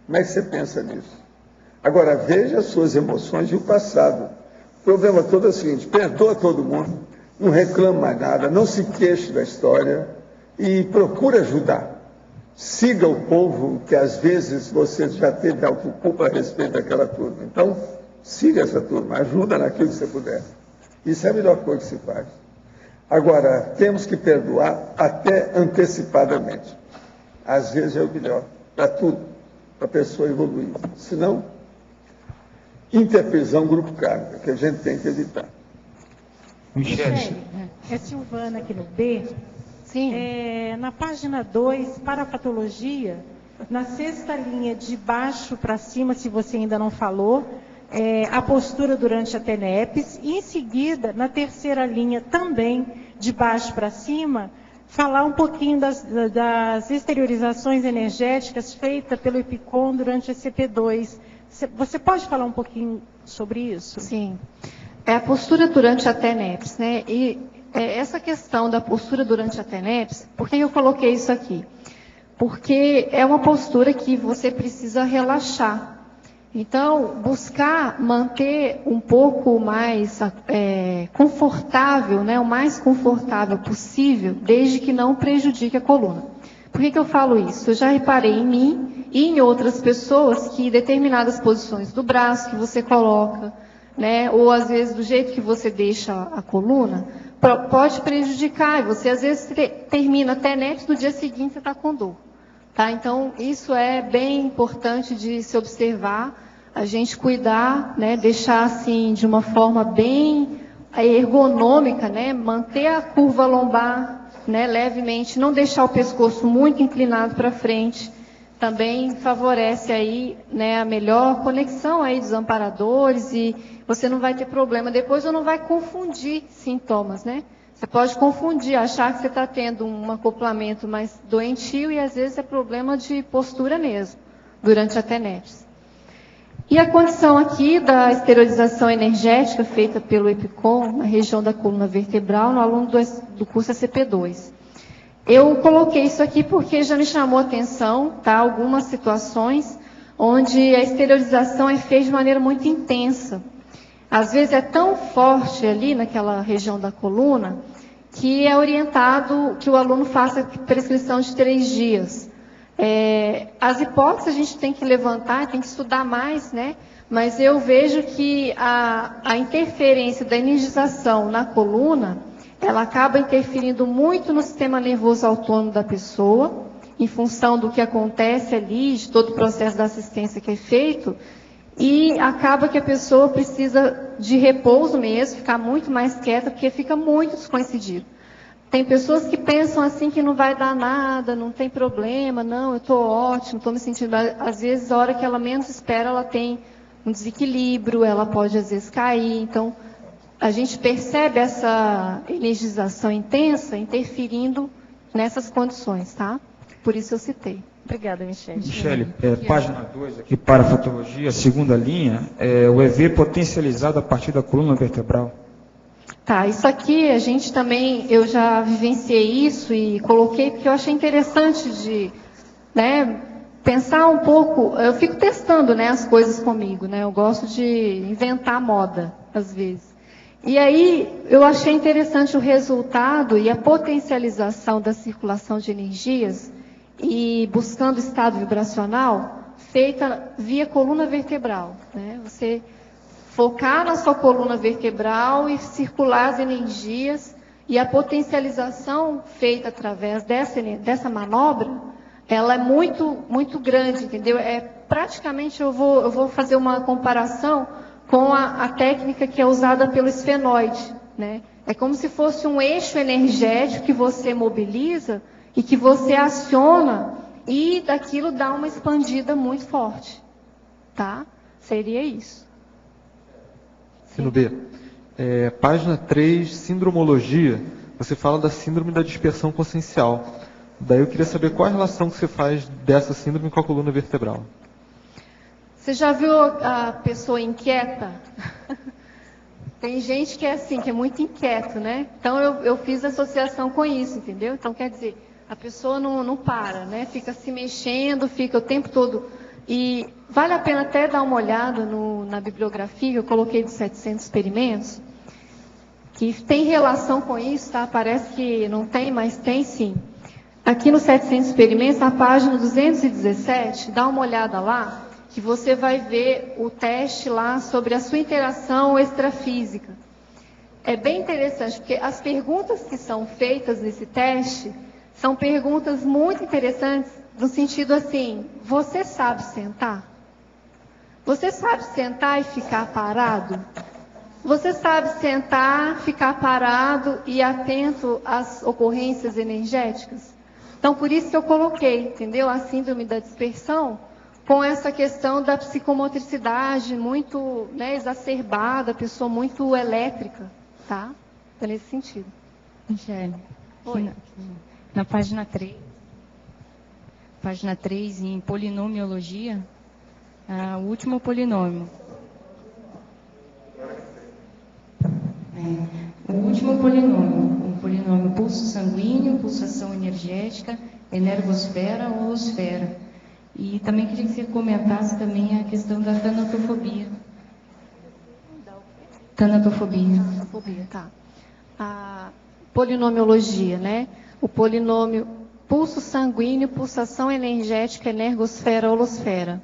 Como é que você pensa nisso? Agora, veja as suas emoções e o passado. O problema todo é o seguinte: perdoa todo mundo, não reclama mais nada, não se queixe da história e procura ajudar. Siga o povo, que às vezes você já teve autoculpa a respeito daquela turma. Então, siga essa turma, ajuda naquilo que você puder. Isso é a melhor coisa que se faz. Agora, temos que perdoar até antecipadamente. Às vezes é o melhor, para tudo, para a pessoa evoluir. Senão, interprisão grupo kármica, que a gente tem que evitar. Michele, é Silvana aqui no B. Sim. Na página 2, para a patologia, na 6ª linha de baixo para cima, se você ainda não falou, a postura durante a TENEPS, e em seguida, na 3ª linha também, de baixo para cima, falar um pouquinho das exteriorizações energéticas feitas pelo EPICOM durante a CP2. Você pode falar um pouquinho sobre isso? Sim. É a postura durante a TENEPS, né? E essa questão da postura durante a TENEPS, por que eu coloquei isso aqui? Porque é uma postura que você precisa relaxar. Então, buscar manter um pouco mais confortável, né, o mais confortável possível, desde que não prejudique a coluna. Por que eu falo isso? Eu já reparei em mim e em outras pessoas que determinadas posições do braço que você coloca, né, ou às vezes do jeito que você deixa a coluna, pode prejudicar. E você às vezes termina até TENEPS, no dia seguinte você está com dor. Tá? Então, isso é bem importante de se observar, a gente cuidar, né, deixar assim de uma forma bem ergonômica, né? Manter a curva lombar, né? Levemente, não deixar o pescoço muito inclinado para frente, também favorece aí, né, a melhor conexão aí dos amparadores e você não vai ter problema depois ou não vai confundir sintomas, né? Você pode confundir, achar que você está tendo um acoplamento mais doentio e às vezes é problema de postura mesmo, durante a TENEPS. E a condição aqui da esterilização energética feita pelo EPICOM, na região da coluna vertebral, no aluno do curso ACP2. Eu coloquei isso aqui porque já me chamou a atenção, tá? Algumas situações onde a esterilização é feita de maneira muito intensa. Às vezes é tão forte ali naquela região da coluna que é orientado que o aluno faça prescrição de 3 dias. As hipóteses a gente tem que levantar, tem que estudar mais, né? Mas eu vejo que a interferência da energização na coluna, ela acaba interferindo muito no sistema nervoso autônomo da pessoa, em função do que acontece ali, de todo o processo da assistência que é feito, e acaba que a pessoa precisa de repouso mesmo, ficar muito mais quieta, porque fica muito descoincidido. Tem pessoas que pensam assim que não vai dar nada, não tem problema, não, eu estou ótimo, estou me sentindo... Às vezes, a hora que ela menos espera, ela tem um desequilíbrio, ela pode às vezes cair. Então, a gente percebe essa energização intensa interferindo nessas condições, tá? Por isso eu citei. Obrigada, Michele. Michele, página 2 aqui, parafatologia, segunda linha, o EV potencializado a partir da coluna vertebral. Tá, isso aqui a gente também, eu já vivenciei isso e coloquei porque eu achei interessante de, né, pensar um pouco, eu fico testando, né, as coisas comigo, né, eu gosto de inventar moda, às vezes. E aí, eu achei interessante o resultado e a potencialização da circulação de energias e buscando estado vibracional feita via coluna vertebral, né, você focar na sua coluna vertebral e circular as energias e a potencialização feita através dessa manobra, ela é muito grande, entendeu? Praticamente eu vou fazer uma comparação com a técnica que é usada pelo esfenoide, né? É como se fosse um eixo energético que você mobiliza e que você aciona e daquilo dá uma expandida muito forte, tá? Seria isso. No B. Página 3, sindromologia, você fala da síndrome da dispersão consciencial. Daí eu queria saber qual a relação que você faz dessa síndrome com a coluna vertebral. Você já viu a pessoa inquieta? Tem gente que é assim, que é muito inquieto, né? Então eu fiz associação com isso, entendeu? Então quer dizer, a pessoa não para, né? Fica se mexendo, fica o tempo todo... E vale a pena até dar uma olhada na bibliografia, que eu coloquei de 700 experimentos, que tem relação com isso, tá? Parece que não tem, mas tem sim. Aqui no 700 experimentos, na página 217, dá uma olhada lá, que você vai ver o teste lá sobre a sua interação extrafísica. É bem interessante, porque as perguntas que são feitas nesse teste são perguntas muito interessantes, no sentido assim, você sabe sentar? Você sabe sentar e ficar parado? Você sabe sentar, ficar parado e atento às ocorrências energéticas? Então, por isso que eu coloquei, entendeu? A síndrome da dispersão, com essa questão da psicomotricidade muito, né, exacerbada, pessoa muito elétrica, tá? É nesse sentido. Michele, Oi. na página 3. Página 3, em polinomiologia, o último polinômio. O último polinômio, o polinômio pulso sanguíneo, pulsação energética, energosfera, holosfera. E também queria que você comentasse também a questão da tanatofobia. Tanatofobia. Tanatofobia, tá. A polinomiologia, né? O polinômio pulso sanguíneo, pulsação energética, energosfera, holosfera.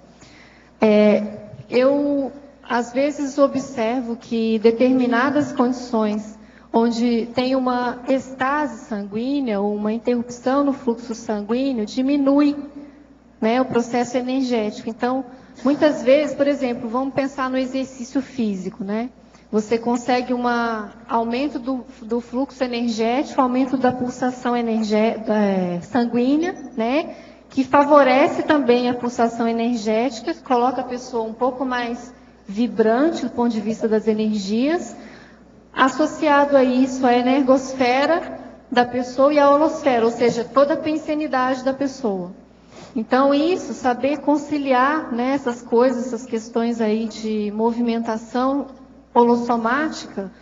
Eu, às vezes, observo que determinadas condições onde tem uma estase sanguínea ou uma interrupção no fluxo sanguíneo, diminui, né, o processo energético. Então, muitas vezes, por exemplo, vamos pensar no exercício físico, né? Você consegue um aumento do fluxo energético, aumento da pulsação sanguínea, né? Que favorece também a pulsação energética, coloca a pessoa um pouco mais vibrante do ponto de vista das energias. Associado a isso, a energosfera da pessoa e a holosfera, ou seja, toda a pensenidade da pessoa. Então, isso, saber conciliar, né, essas coisas, essas questões aí de movimentação holossomática,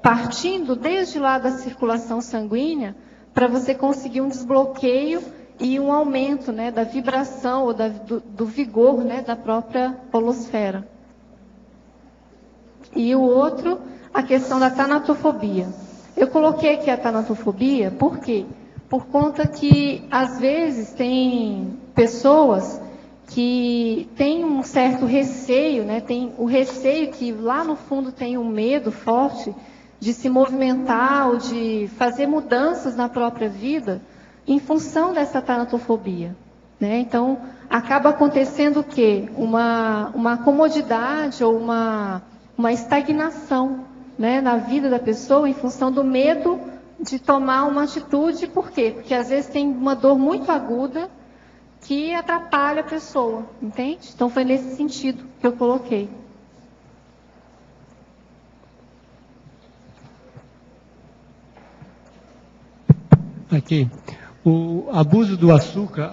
partindo desde lá da circulação sanguínea, para você conseguir um desbloqueio e um aumento, né, da vibração ou do vigor, né, da própria holosfera. E o outro, a questão da tanatofobia. Eu coloquei aqui a tanatofobia, por quê? Por conta que, às vezes, tem pessoas que têm um certo receio, né? Tem o receio que lá no fundo tem um medo forte de se movimentar ou de fazer mudanças na própria vida em função dessa tanatofobia, né? Então, acaba acontecendo o quê? Uma comodidade ou uma estagnação, né, na vida da pessoa em função do medo de tomar uma atitude. Por quê? Porque às vezes tem uma dor muito aguda que atrapalha a pessoa, entende? Então foi nesse sentido que eu coloquei. Aqui. O abuso do açúcar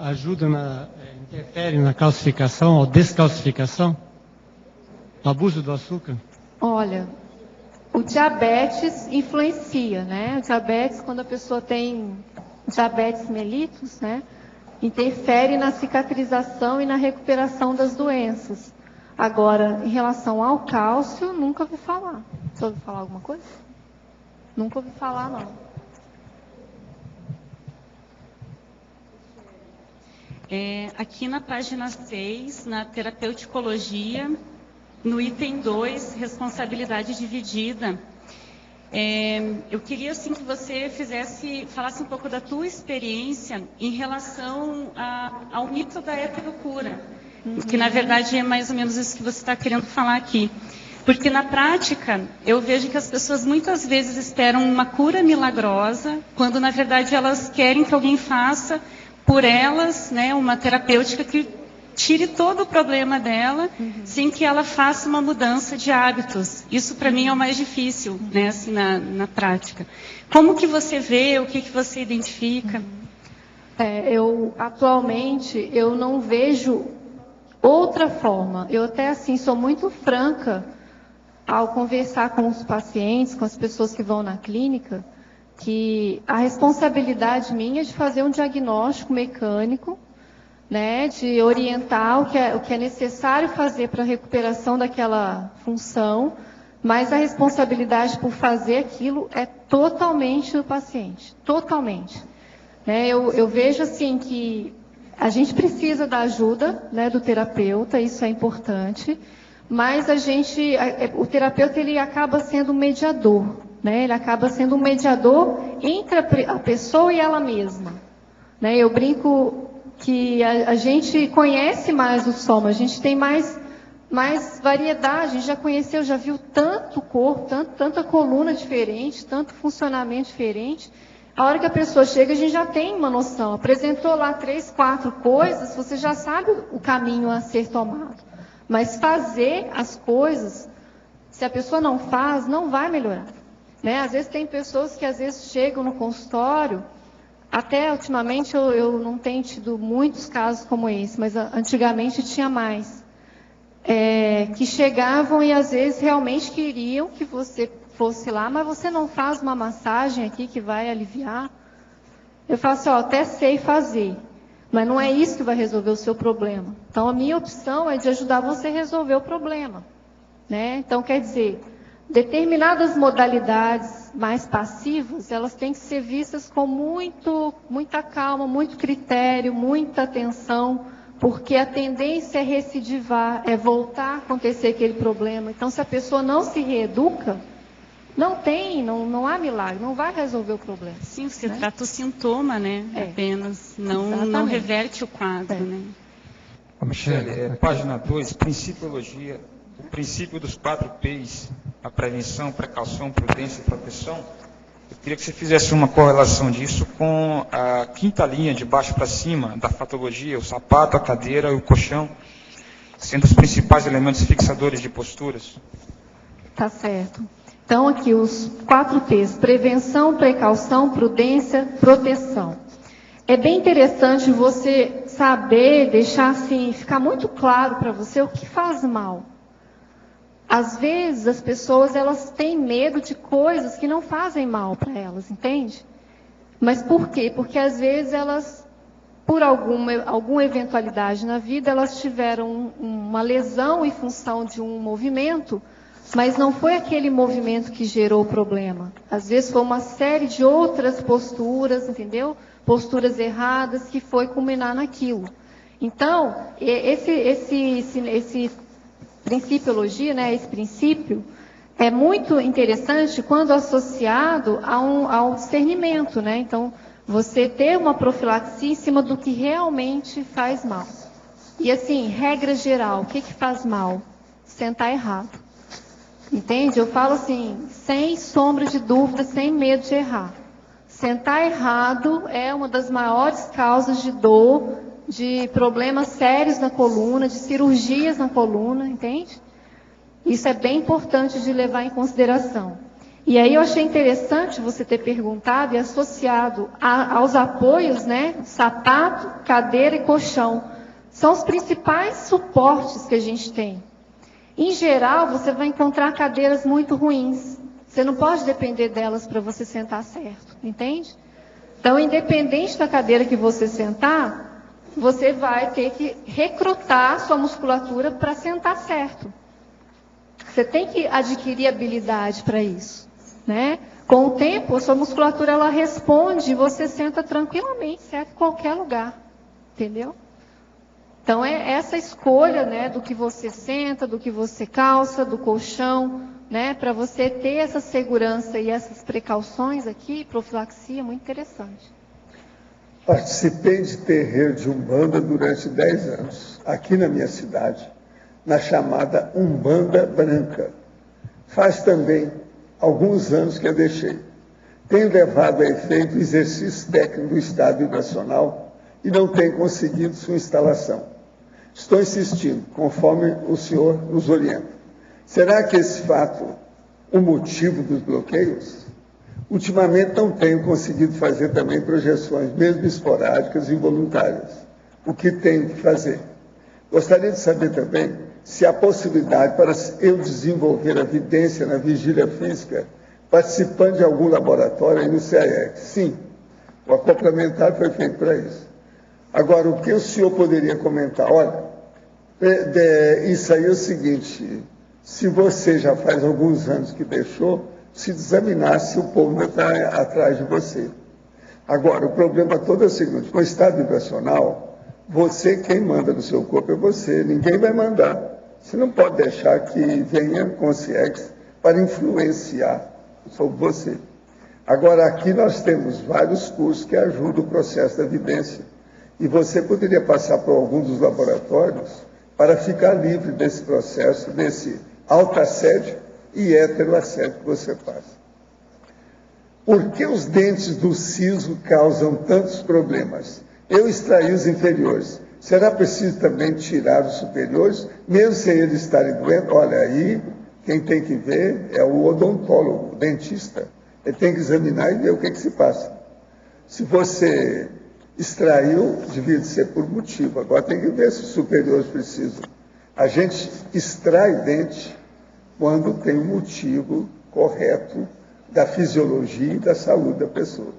interfere na calcificação ou descalcificação? O abuso do açúcar? Olha, o diabetes influencia, né? O diabetes, quando a pessoa tem diabetes mellitus, né? Interfere na cicatrização e na recuperação das doenças. Agora, em relação ao cálcio, nunca ouvi falar. Você ouviu falar alguma coisa? Nunca ouvi falar, não. Aqui na página 6, na terapeuticologia, no item 2, responsabilidade dividida, eu queria assim que você falasse um pouco da tua experiência em relação ao mito da heterocura, que na verdade é mais ou menos isso que você está querendo falar aqui. Porque na prática, eu vejo que as pessoas muitas vezes esperam uma cura milagrosa, quando na verdade elas querem que alguém faça por elas, né, uma terapêutica que tire todo o problema dela, sem que ela faça uma mudança de hábitos. Isso para mim é o mais difícil, né, assim, na prática. Como que você vê, o que você identifica? Atualmente, eu não vejo outra forma. Eu até assim sou muito franca ao conversar com os pacientes, com as pessoas que vão na clínica, que a responsabilidade minha é de fazer um diagnóstico mecânico, né, de orientar o que é necessário fazer para a recuperação daquela função, mas a responsabilidade por fazer aquilo é totalmente do paciente, totalmente. Né, eu vejo assim que a gente precisa da ajuda, né, do terapeuta, isso é importante, mas o terapeuta ele acaba sendo um mediador, né, ele acaba sendo um mediador entre a pessoa e ela mesma. Né, eu brinco que a gente conhece mais o soma, a gente tem mais variedade, a gente já conheceu, já viu tanto corpo, tanta coluna diferente, tanto funcionamento diferente. A hora que a pessoa chega, a gente já tem uma noção. Apresentou lá 3, 4 coisas, você já sabe o caminho a ser tomado. Mas fazer as coisas, se a pessoa não faz, não vai melhorar. Né? Às vezes tem pessoas que às vezes chegam no consultório, até ultimamente eu não tenho tido muitos casos como esse, mas antigamente tinha mais. Que chegavam e às vezes realmente queriam que você fosse lá, mas você não faz uma massagem aqui que vai aliviar? Eu falo assim, até sei fazer, mas não é isso que vai resolver o seu problema. Então a minha opção é de ajudar você a resolver o problema. Né? Então quer dizer, determinadas modalidades mais passivas, elas têm que ser vistas com muita calma, muito critério, muita atenção, porque a tendência é recidivar, é voltar a acontecer aquele problema. Então, se a pessoa não se reeduca, não há milagre, não vai resolver o problema. Sim, você trata o sintoma, né? Apenas, não reverte o quadro, né? Michele, página 2, Principiologia o princípio dos 4 P's, a prevenção, precaução, prudência e proteção, eu queria que você fizesse uma correlação disso com a 5ª linha, de baixo para cima, da fatologia, o sapato, a cadeira e o colchão, sendo os principais elementos fixadores de posturas. Tá certo. Então, aqui os 4 P's: prevenção, precaução, prudência, proteção. É bem interessante você saber, deixar assim, ficar muito claro para você o que faz mal. Às vezes, as pessoas, elas têm medo de coisas que não fazem mal para elas, entende? Mas por quê? Porque, às vezes, elas, por alguma eventualidade na vida, elas tiveram uma lesão em função de um movimento, mas não foi aquele movimento que gerou o problema. Às vezes, foi uma série de outras posturas, entendeu? Posturas erradas que foi culminar naquilo. Então, esse principiologia, né, esse princípio, é muito interessante quando associado ao discernimento, né? Então, você ter uma profilaxia em cima do que realmente faz mal. E assim, regra geral, o que faz mal? Sentar errado. Entende? Eu falo assim, sem sombra de dúvida, sem medo de errar. Sentar errado é uma das maiores causas de dor, de problemas sérios na coluna, de cirurgias na coluna, entende? Isso é bem importante de levar em consideração. E aí eu achei interessante você ter perguntado e associado aos apoios, né? Sapato, cadeira e colchão. São os principais suportes que a gente tem. Em geral, você vai encontrar cadeiras muito ruins. Você não pode depender delas para você sentar certo, entende? Então, independente da cadeira que você sentar, você vai ter que recrutar sua musculatura para sentar certo. Você tem que adquirir habilidade para isso, né? Com o tempo, a sua musculatura ela responde e você senta tranquilamente, certo? Em qualquer lugar, entendeu? Então, é essa escolha, né, do que você senta, do que você calça, do colchão, né, para você ter essa segurança e essas precauções aqui, profilaxia, muito interessante. Participei de terreiro de Umbanda durante 10 anos, aqui na minha cidade, na chamada Umbanda Branca. Faz também alguns anos que eu deixei. Tenho levado a efeito o exercício técnico do Estado Vibracional e não tenho conseguido sua instalação. Estou insistindo, conforme o senhor nos orienta. Será que esse fato o motivo dos bloqueios? Ultimamente não tenho conseguido fazer também projeções, mesmo esporádicas e involuntárias. O que tenho que fazer? Gostaria de saber também se há possibilidade para eu desenvolver a vidência na vigília física participando de algum laboratório aí no CAEX. Sim, o acoplamento foi feito para isso. Agora, o que o senhor poderia comentar? Olha, isso aí é o seguinte, se você já faz alguns anos que deixou, se examinar se o povo não está atrás de você. Agora, o problema todo é o seguinte, com o estado vibracional, você, quem manda no seu corpo é você, ninguém vai mandar. Você não pode deixar que venha consciência para influenciar sobre você. Agora, aqui nós temos vários cursos que ajudam o processo da evidência. E você poderia passar por algum dos laboratórios para ficar livre desse processo, desse autoassédio e heteroassédio que você faz. Por que os dentes do siso causam tantos problemas? Eu extraí os inferiores. Será preciso também tirar os superiores, mesmo sem eles estarem doentes? Olha, aí quem tem que ver é o odontólogo, o dentista. Ele tem que examinar e ver o que se passa. Se você extraiu, devia ser por motivo. Agora tem que ver se os superiores precisam. A gente extrai dente quando tem um motivo correto da fisiologia e da saúde da pessoa.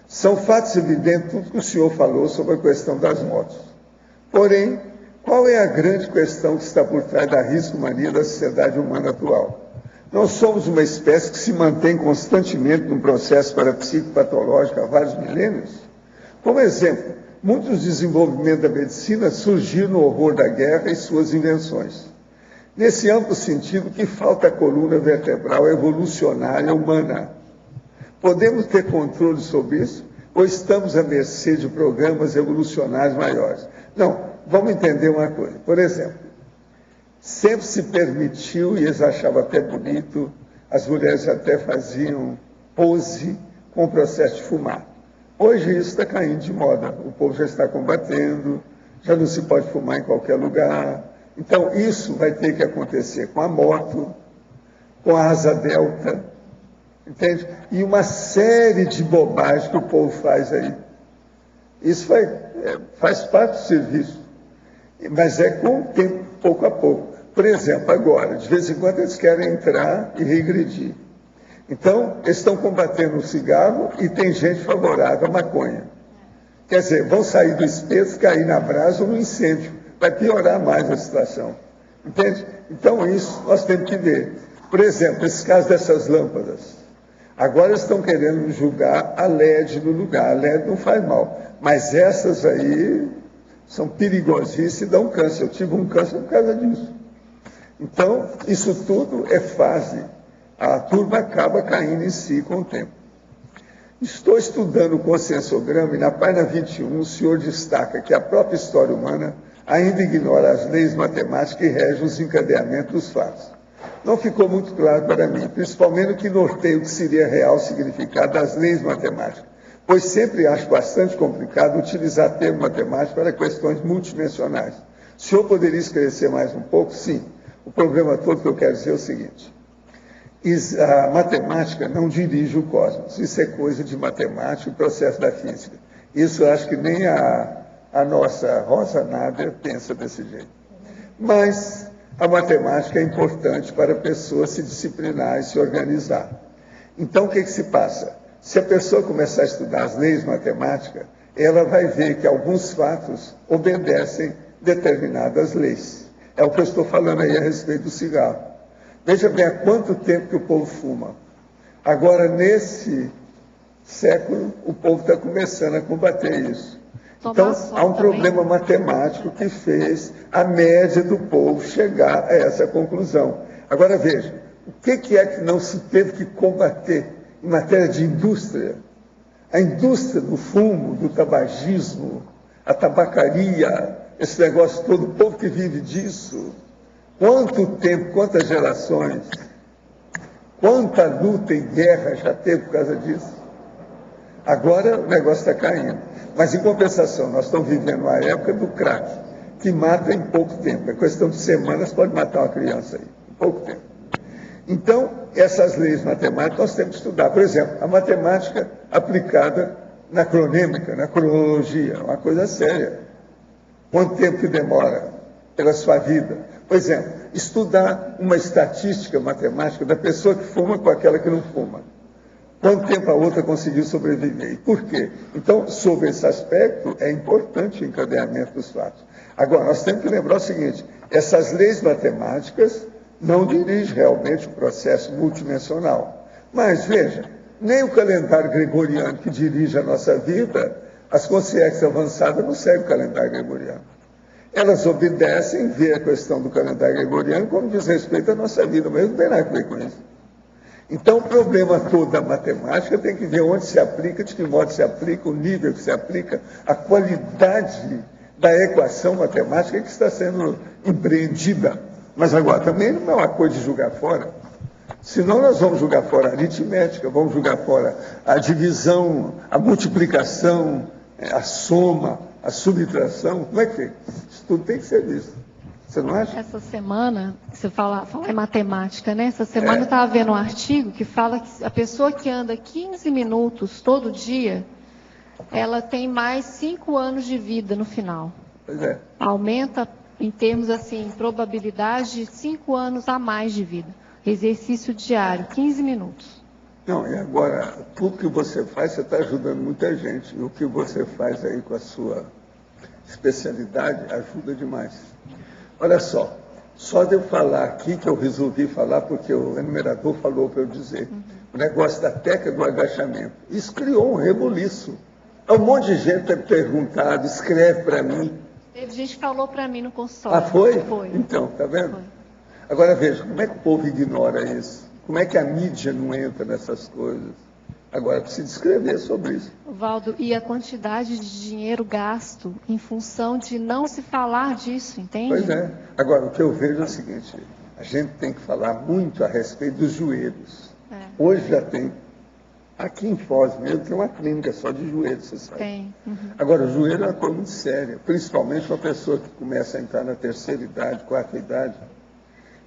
São fatos evidentes tudo que o senhor falou sobre a questão das motos. Porém, qual é a grande questão que está por trás da risco-mania da sociedade humana atual? Nós somos uma espécie que se mantém constantemente num processo parapsicopatológico há vários milênios. Como exemplo, muitos desenvolvimentos da medicina surgiram no horror da guerra e suas invenções. Nesse amplo sentido, que falta a coluna vertebral evolucionária humana. Podemos ter controle sobre isso? Ou estamos à mercê de programas evolucionários maiores? Não, vamos entender uma coisa. Por exemplo, sempre se permitiu, e eles achavam até bonito, as mulheres até faziam pose com o processo de fumar. Hoje isso está caindo de moda, o povo já está combatendo, já não se pode fumar em qualquer lugar. Então isso vai ter que acontecer com a moto, com a asa delta, entende? E uma série de bobagens que o povo faz aí. Isso faz parte do serviço, mas é com o tempo, pouco a pouco. Por exemplo, agora, de vez em quando eles querem entrar e regredir. Então, eles estão combatendo o cigarro e tem gente favorável à maconha. Quer dizer, vão sair do espeto, cair na brasa ou no incêndio. Vai piorar mais a situação. Entende? Então, isso nós temos que ver. Por exemplo, esse caso dessas lâmpadas. Agora estão querendo julgar a LED no lugar. A LED não faz mal. Mas essas aí são perigosíssimas e dão câncer. Eu tive um câncer por causa disso. Então, isso tudo é fase. A turma acaba caindo em si com o tempo. Estou estudando o conscienciograma e na página 21 o senhor destaca que a própria história humana ainda ignora as leis matemáticas que regem os encadeamentos dos fatos. Não ficou muito claro para mim, principalmente o que norteia o que seria real significado das leis matemáticas, pois sempre acho bastante complicado utilizar termo matemático para questões multidimensionais. O senhor poderia esclarecer mais um pouco? Sim. O problema todo que eu quero dizer é o seguinte: a matemática não dirige o cosmos. Isso é coisa de matemática, o processo da física. Isso eu acho que nem a nossa Rosa Nader pensa desse jeito. Mas a matemática é importante para a pessoa se disciplinar e se organizar. Então, o que se passa? Se a pessoa começar a estudar as leis matemáticas, ela vai ver que alguns fatos obedecem determinadas leis. É o que eu estou falando aí a respeito do cigarro. Veja bem há quanto tempo que o povo fuma. Agora, nesse século, o povo está começando a combater isso. Então, há um problema matemático que fez a média do povo chegar a essa conclusão. Agora, veja, o que é que não se teve que combater em matéria de indústria? A indústria do fumo, do tabagismo, a tabacaria, esse negócio todo, o povo que vive disso. Quanto tempo, quantas gerações, quanta luta e guerra já teve por causa disso? Agora o negócio está caindo. Mas, em compensação, nós estamos vivendo a época do crack, que mata em pouco tempo. É questão de semanas, pode matar uma criança aí, em pouco tempo. Então, essas leis matemáticas nós temos que estudar. Por exemplo, a matemática aplicada na cronêmica, na cronologia, uma coisa séria. Quanto tempo que demora pela sua vida? Por exemplo, estudar uma estatística matemática da pessoa que fuma com aquela que não fuma. Quanto tempo a outra conseguiu sobreviver? E por quê? Então, sobre esse aspecto, é importante o encadeamento dos fatos. Agora, nós temos que lembrar o seguinte: essas leis matemáticas não dirigem realmente o processo multidimensional. Mas, veja, nem o calendário gregoriano que dirige a nossa vida, as consciências avançadas não seguem o calendário gregoriano. Elas obedecem, vê a questão do calendário gregoriano como diz respeito à nossa vida, mas não tem nada a ver com isso. Então, o problema todo da matemática tem que ver onde se aplica, de que modo se aplica, o nível que se aplica, a qualidade da equação matemática que está sendo empreendida. Mas agora, também não é uma coisa de julgar fora. Senão nós vamos julgar fora a aritmética, vamos julgar fora a divisão, a multiplicação, a soma, a subtração. Como é que fica? Isso tudo tem que ser visto. Você não acha? Essa semana, você fala em matemática, né? Essa semana eu estava vendo um artigo que fala que a pessoa que anda 15 minutos todo dia, ela tem mais 5 anos de vida no final. Pois é. Aumenta, em termos assim, probabilidade de 5 anos a mais de vida. Exercício diário, 15 minutos. Não, e agora, tudo que você faz, você está ajudando muita gente. E o que você faz aí com a sua especialidade ajuda demais. Olha só de eu falar aqui, que eu resolvi falar porque o enumerador falou para eu dizer, o negócio da técnica do agachamento. Isso criou um rebuliço. Um monte de gente tem perguntado, escreve para mim. Teve gente que falou para mim no consultório. Ah, foi? Foi. Então, tá vendo? Foi. Agora Agora veja, como é que o povo ignora isso? Como é que a mídia não entra nessas coisas? Agora, precisa escrever sobre isso. Valdo, e a quantidade de dinheiro gasto em função de não se falar disso, entende? Pois é. Agora, o que eu vejo é o seguinte, a gente tem que falar muito a respeito dos joelhos. Hoje já tem, aqui em Foz mesmo, tem uma clínica só de joelhos, você sabe. Tem. Agora, o joelho é uma coisa muito séria, principalmente uma pessoa que começa a entrar na terceira idade, quarta idade.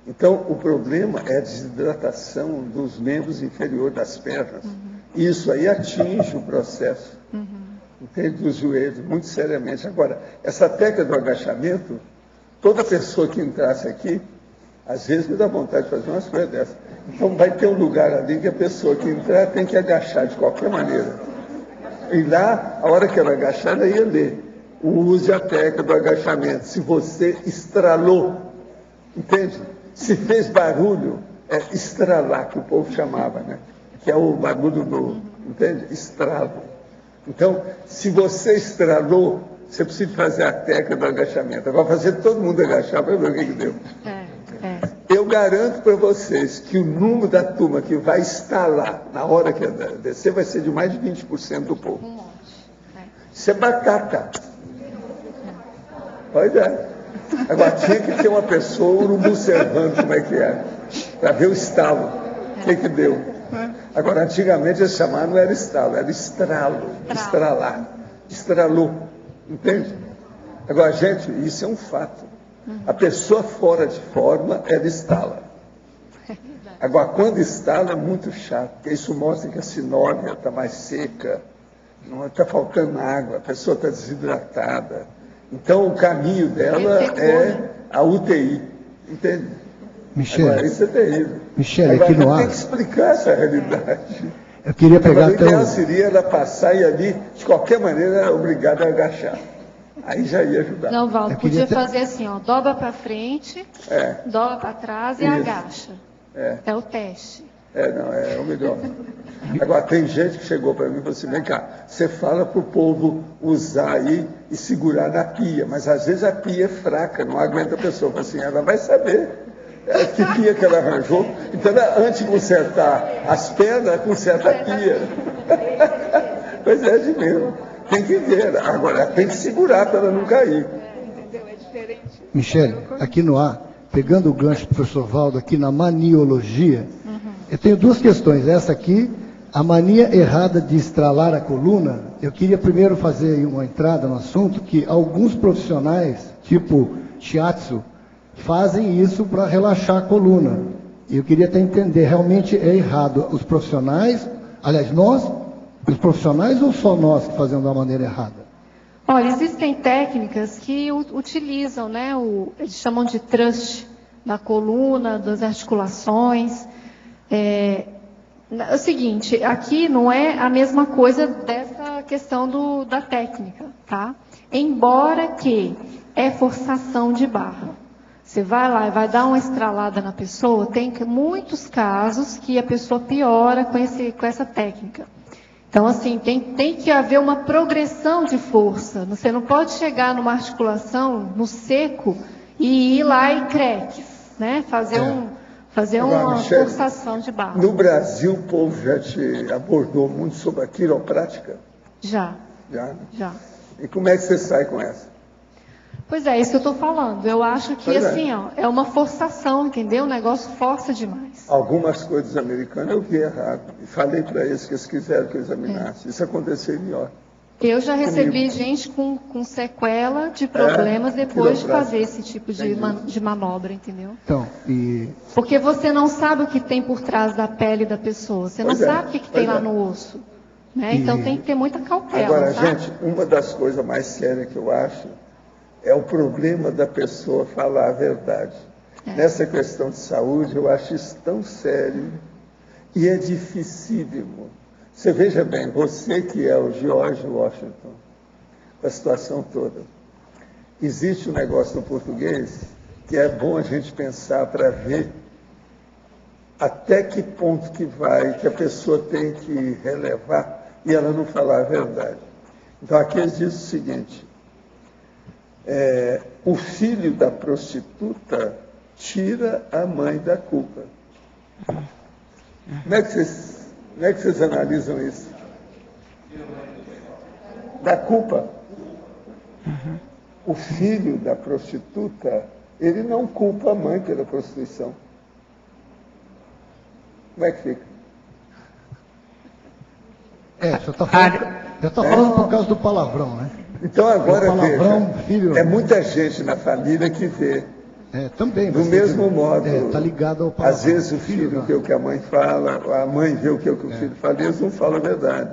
Então, o problema é a desidratação dos membros inferiores das pernas. E isso aí atinge o processo, entende, dos joelhos, muito seriamente. Agora, essa técnica do agachamento, toda pessoa que entrasse aqui, às vezes me dá vontade de fazer umas coisas dessas. Então, vai ter um lugar ali que a pessoa que entrar tem que agachar de qualquer maneira. E lá, a hora que ela agachar, ela ia ler. Use a técnica do agachamento. Se você estralou, entende? Se fez barulho, é estralar, que o povo chamava, né? Que é o barulho do, entende? Estralo. Então, se você estralou, você precisa fazer a técnica do agachamento. Agora, fazer todo mundo agachar para ver o que deu. Eu garanto para vocês que o número da turma que vai estalar na hora que descer vai ser de mais de 20% do povo. Isso é batata. Pois é. Agora, tinha que ter uma pessoa observando como é que era, para ver o estalo, o que deu. Agora, antigamente eles chamavam, não era estalo, era estralo, estralar, estralou, entende? Agora, gente, isso é um fato. A pessoa fora de forma, ela estala. Agora, quando estala, é muito chato, porque isso mostra que a sinóvia está mais seca, não está faltando água, a pessoa está desidratada. Então, o caminho dela é a UTI, entende? Michele, agora, isso é terrível. Michele, agora, aqui no ar. Tem que explicar essa realidade. Eu queria pegar agora, até o ideal seria ela passar e ali, de qualquer maneira, era obrigada a agachar. Aí já ia ajudar. Não, Valdo, podia fazer assim, ó, dobra para frente, dobra para trás e agacha. É o teste. Não, é o melhor. Agora, tem gente que chegou para mim e falou assim, vem cá, você fala para o povo usar aí e segurar na pia, mas às vezes a pia é fraca, não aguenta a pessoa. Fala assim, ela vai saber que pia que ela arranjou. Então, antes de consertar as pernas, ela conserta a pia. Pois é, de mesmo. Tem que ver. Agora, tem que segurar para ela não cair. Entendeu? É diferente. Michele, aqui no ar, pegando o gancho do professor Valdo aqui na maniologia, eu tenho duas questões. Essa aqui, a mania errada de estralar a coluna, eu queria primeiro fazer uma entrada no assunto, que alguns profissionais, tipo shiatsu, fazem isso para relaxar a coluna. E eu queria até entender, realmente é errado. Os profissionais, aliás, nós, os profissionais ou só nós que fazemos da maneira errada? Olha, existem técnicas que utilizam, né, eles chamam de thrust na coluna, das articulações. É o seguinte, aqui não é a mesma coisa dessa questão da técnica, tá? Embora que é forçação de barra. Você vai lá e vai dar uma estralada na pessoa, tem muitos casos que a pessoa piora com essa técnica. Então, assim, tem que haver uma progressão de força. Você não pode chegar numa articulação, no seco, e ir lá e creque, né? Fazer uma Michele, forçação de barra. No Brasil, o povo já te abordou muito sobre a quiroprática? Já. Já. E como é que você sai com essa? Pois é, isso que eu estou falando. Eu acho que, assim, ó, é uma forçação, entendeu? O negócio força demais. Algumas coisas americanas eu vi errado. E falei para eles que eles quiseram que eu examinasse. Isso aconteceu em New York. Eu já recebi gente com sequela de problemas depois de fazer esse tipo de manobra, entendeu? Então, Porque você não sabe o que tem por trás da pele da pessoa. Você não sabe o que tem lá no osso. Né? Então tem que ter muita cautela. Agora, gente, uma das coisas mais sérias que eu acho é o problema da pessoa falar a verdade. Nessa questão de saúde, eu acho isso tão sério e é dificílimo. Você veja bem, você que é o George Washington, com a situação toda, existe um negócio no português que é bom a gente pensar para ver até que ponto que vai, que a pessoa tem que relevar e ela não falar a verdade. Então, aqui eles dizem o seguinte, o filho da prostituta tira a mãe da culpa. Como é que vocês Como é que vocês analisam isso? Da culpa. O filho da prostituta, ele não culpa a mãe pela prostituição. Como é que fica? Você está falando por causa do palavrão, né? Então agora palavrão, veja, filho... é muita gente na família que vê. Também. Do mesmo modo, está ligado ao palavrão. Às vezes o filho vê o que a mãe fala, a mãe vê o que o filho fala, eles não falam a verdade.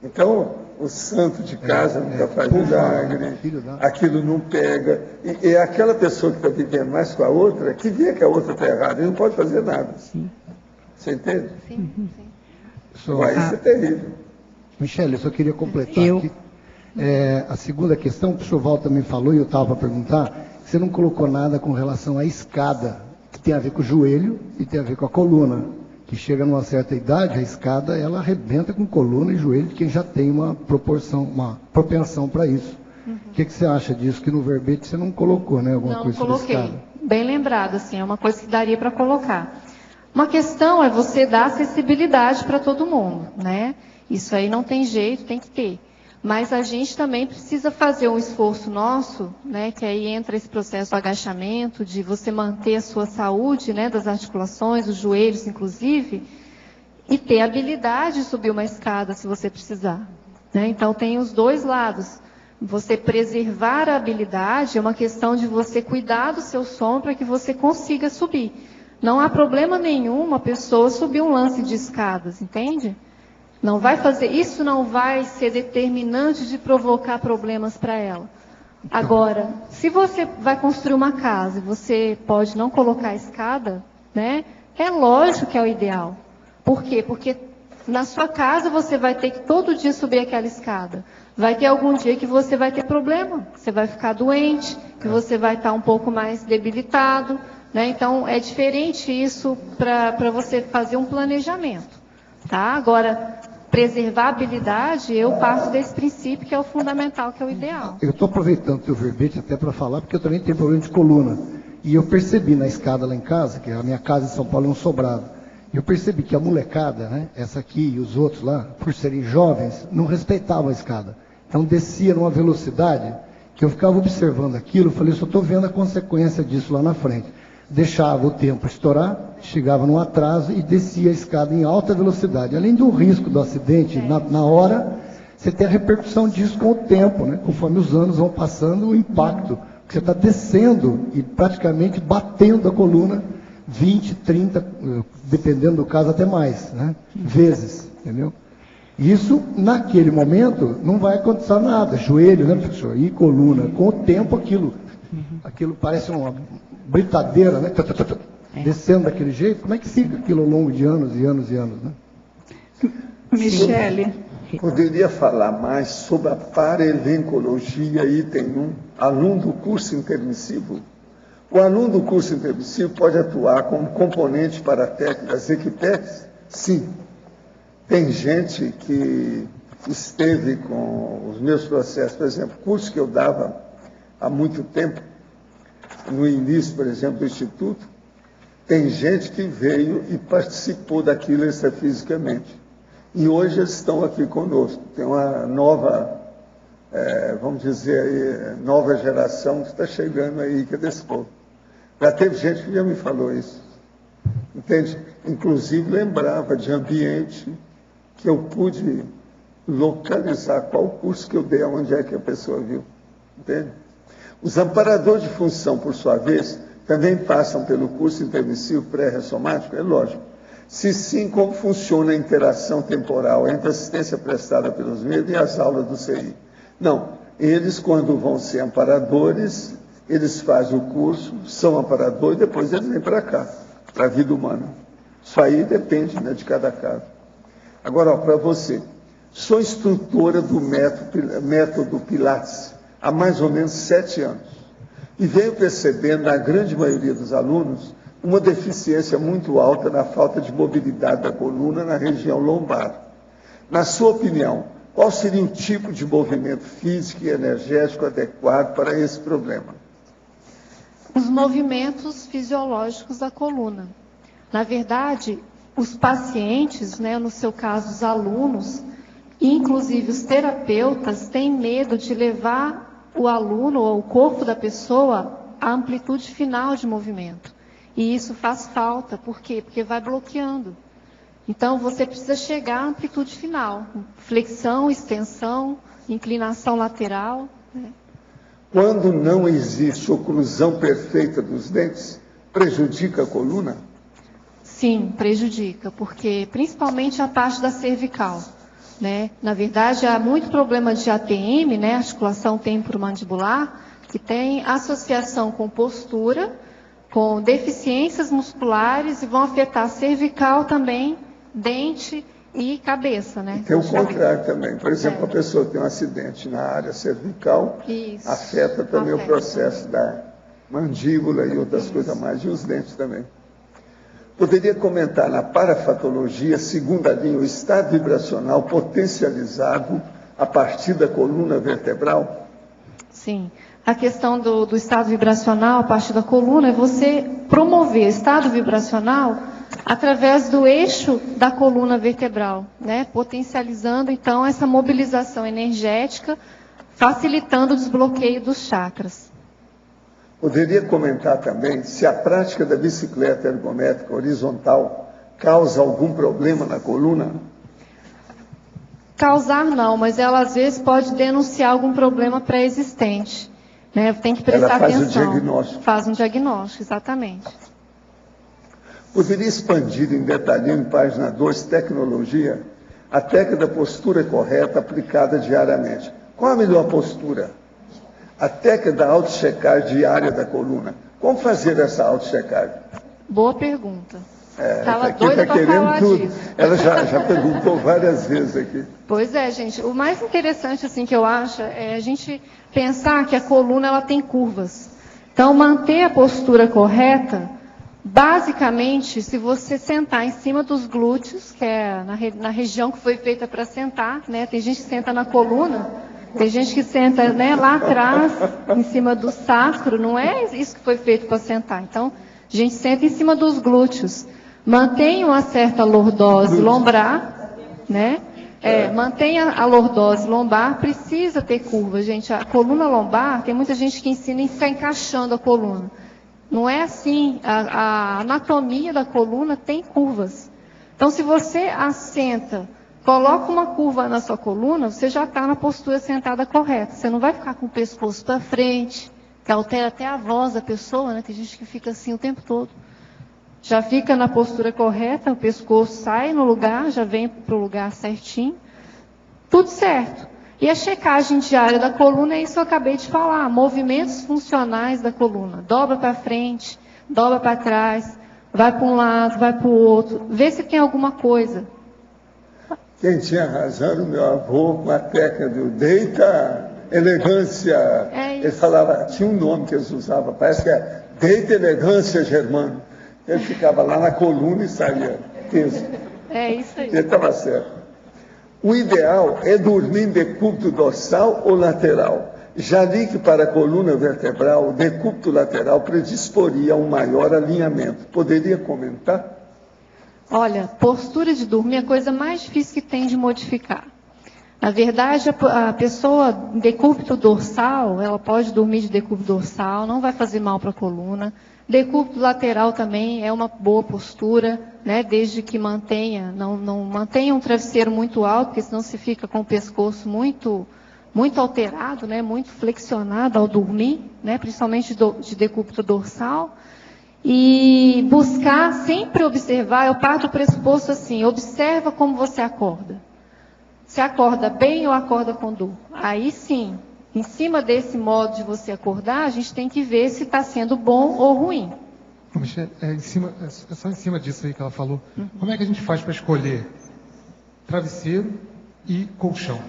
Então, o santo de casa nunca faz milagre, aquilo não pega. E é aquela pessoa que está vivendo mais com a outra, que vê que a outra está errada e não pode fazer nada. Sim. Você entende? Sim. Isso é terrível. Michele, eu só queria completar aqui. A segunda questão, que o senhor Val também falou, e eu estava para perguntar, você não colocou nada com relação à escada, que tem a ver com o joelho e tem a ver com a coluna, que chega numa certa idade, a escada, ela arrebenta com coluna e joelho de quem já tem uma propensão para isso. O que você acha disso? Que no verbete você não colocou, né? Alguma coisa sobre coloquei. escada. Bem lembrado, assim, é uma coisa que daria para colocar. Uma questão é você dar acessibilidade para todo mundo, né? Isso aí não tem jeito, tem que ter. Mas a gente também precisa fazer um esforço nosso, né? Que aí entra esse processo do agachamento, de você manter a sua saúde, né? Das articulações, os joelhos, inclusive, e ter a habilidade de subir uma escada, se você precisar, né? Então, tem os dois lados. Você preservar a habilidade é uma questão de você cuidar do seu som para que você consiga subir. Não há problema nenhum uma pessoa subir um lance de escadas, entende? Não vai fazer, isso não vai ser determinante de provocar problemas para ela. Agora, se você vai construir uma casa e você pode não colocar a escada, né? É lógico que é o ideal. Por quê? Porque na sua casa você vai ter que todo dia subir aquela escada. Vai ter algum dia que você vai ter problema, você vai ficar doente, que você vai estar um pouco mais debilitado, né? Então, é diferente isso para você fazer um planejamento, tá? Agora, preservar a habilidade, eu parto desse princípio que é o fundamental, que é o ideal. Eu estou aproveitando o teu verbete até para falar, porque eu também tenho problema de coluna. E eu percebi na escada lá em casa, que a minha casa em São Paulo é um sobrado, eu percebi que a molecada, né, essa aqui e os outros lá, por serem jovens, não respeitavam a escada. Então descia numa velocidade que eu ficava observando aquilo, eu falei, só estou vendo a consequência disso lá na frente. Deixava o tempo estourar, chegava num atraso e descia a escada em alta velocidade. Além do risco do acidente na hora, você tem a repercussão disso com o tempo, né? Conforme os anos vão passando, o impacto. Você está descendo e praticamente batendo a coluna 20, 30, dependendo do caso, até mais, né? Vezes, entendeu? Isso, naquele momento, não vai acontecer nada. Joelho, né, professor? E coluna. Com o tempo, aquilo parece uma britadeira, né? Descendo daquele jeito. Como é que fica aquilo ao longo de anos e anos e anos, né? Michele. Poderia falar mais sobre a paralencologia, item 1, aluno do curso intermissivo? O aluno do curso intermissivo pode atuar como componente para a técnica das equipes? Sim. Tem gente que esteve com os meus processos, por exemplo, curso que eu dava há muito tempo, no início, por exemplo, do Instituto, tem gente que veio e participou daquilo extrafisicamente. E hoje eles estão aqui conosco. Tem uma nova, vamos dizer aí, nova geração que está chegando aí, que é desse povo. Já teve gente que já me falou isso. Entende? Inclusive lembrava de ambiente que eu pude localizar qual curso que eu dei, onde é que a pessoa viu. Entende? Os amparadores de função, por sua vez, também passam pelo curso intermissivo pré-ressomático? É lógico. Se sim, como funciona a interação temporal entre a assistência prestada pelos meios e as aulas do CI? Não, eles, quando vão ser amparadores, eles fazem o curso, são amparadores, depois eles vêm para cá, para a vida humana. Isso aí depende, né, de cada caso. Agora, para você, sou instrutora do método Pilates há mais ou menos 7 anos. E venho percebendo, na grande maioria dos alunos, uma deficiência muito alta na falta de mobilidade da coluna na região lombar. Na sua opinião, qual seria o tipo de movimento físico e energético adequado para esse problema? Os movimentos fisiológicos da coluna. Na verdade, os pacientes, né, no seu caso os alunos, inclusive os terapeutas, têm medo de levar o aluno ou o corpo da pessoa à amplitude final de movimento. E isso faz falta. Por quê? Porque vai bloqueando. Então, você precisa chegar à amplitude final. Flexão, extensão, inclinação lateral. Né? Quando não existe oclusão perfeita dos dentes, prejudica a coluna? Sim, prejudica, porque principalmente a parte da cervical. Né? Na verdade, há muito problema de ATM, né? Articulação temporomandibular, que tem associação com postura, com deficiências musculares e vão afetar cervical também, dente e cabeça, né? Tem o contrário também. Por exemplo, a pessoa tem um acidente na área cervical, isso. Afeta também o processo da mandíbula e outras coisas mais, e os dentes também. Poderia comentar na parafatologia, segunda linha, o estado vibracional potencializado a partir da coluna vertebral? Sim. A questão do estado vibracional a partir da coluna é você promover estado vibracional através do eixo da coluna vertebral, né? Potencializando, então, essa mobilização energética, facilitando o desbloqueio dos chakras. Poderia comentar também se a prática da bicicleta ergométrica horizontal causa algum problema na coluna? Causar não, mas ela às vezes pode denunciar algum problema pré-existente. Né? Tem que prestar atenção. Ela faz o diagnóstico. Faz um diagnóstico, exatamente. Poderia expandir em detalhe em página 2, tecnologia, a técnica da postura correta aplicada diariamente. Qual a melhor postura? A técnica da auto-checagem diária da coluna. Como fazer essa auto-checagem? Boa pergunta. Estava doida para falar tudo. Disso. Ela já perguntou várias vezes aqui. Pois é, gente. O mais interessante assim, que eu acho é a gente pensar que a coluna ela tem curvas. Então, manter a postura correta, basicamente, se você sentar em cima dos glúteos, que é na região que foi feita para sentar, né? Tem gente que senta na coluna, tem gente que senta, né, lá atrás, em cima do sacro, não é isso que foi feito para sentar. Então, a gente senta em cima dos glúteos. Mantenha uma certa lordose lombar, né? Mantenha a lordose lombar, precisa ter curva, gente. A coluna lombar, tem muita gente que ensina em ficar encaixando a coluna. Não é assim. A anatomia da coluna tem curvas. Então, se você assenta, coloca uma curva na sua coluna, você já está na postura sentada correta. Você não vai ficar com o pescoço para frente, que altera até a voz da pessoa, né? Tem gente que fica assim o tempo todo. Já fica na postura correta, o pescoço sai no lugar, já vem para o lugar certinho. Tudo certo. E a checagem diária da coluna é isso que eu acabei de falar. Movimentos funcionais da coluna. Dobra para frente, dobra para trás, vai para um lado, vai para o outro. Vê se tem alguma coisa. Quem tinha razão era o meu avô com a técnica do deita, elegância. Ele falava, tinha um nome que eles usavam, parece que é deita, elegância, Germano. Ele ficava lá na coluna e saía teso. É isso aí. Ele estava certo. O ideal é dormir em decúbito dorsal ou lateral. Já li que para a coluna vertebral, o decúbito lateral predisporia a um maior alinhamento. Poderia comentar? Olha, postura de dormir é a coisa mais difícil que tem de modificar. Na verdade, a pessoa em decúbito dorsal, ela pode dormir de decúbito dorsal, não vai fazer mal para a coluna. Decúbito lateral também é uma boa postura, né? Desde que mantenha, não mantenha um travesseiro muito alto, porque senão se fica com o pescoço muito alterado, né? Muito flexionado ao dormir, né? Principalmente de decúbito dorsal. E buscar sempre observar, eu parto do pressuposto assim, observa como você acorda. Se acorda bem ou acorda com dor? Aí sim, em cima desse modo de você acordar, a gente tem que ver se está sendo bom ou ruim. Michele, é só em cima disso aí que ela falou. Como é que a gente faz para escolher travesseiro e colchão?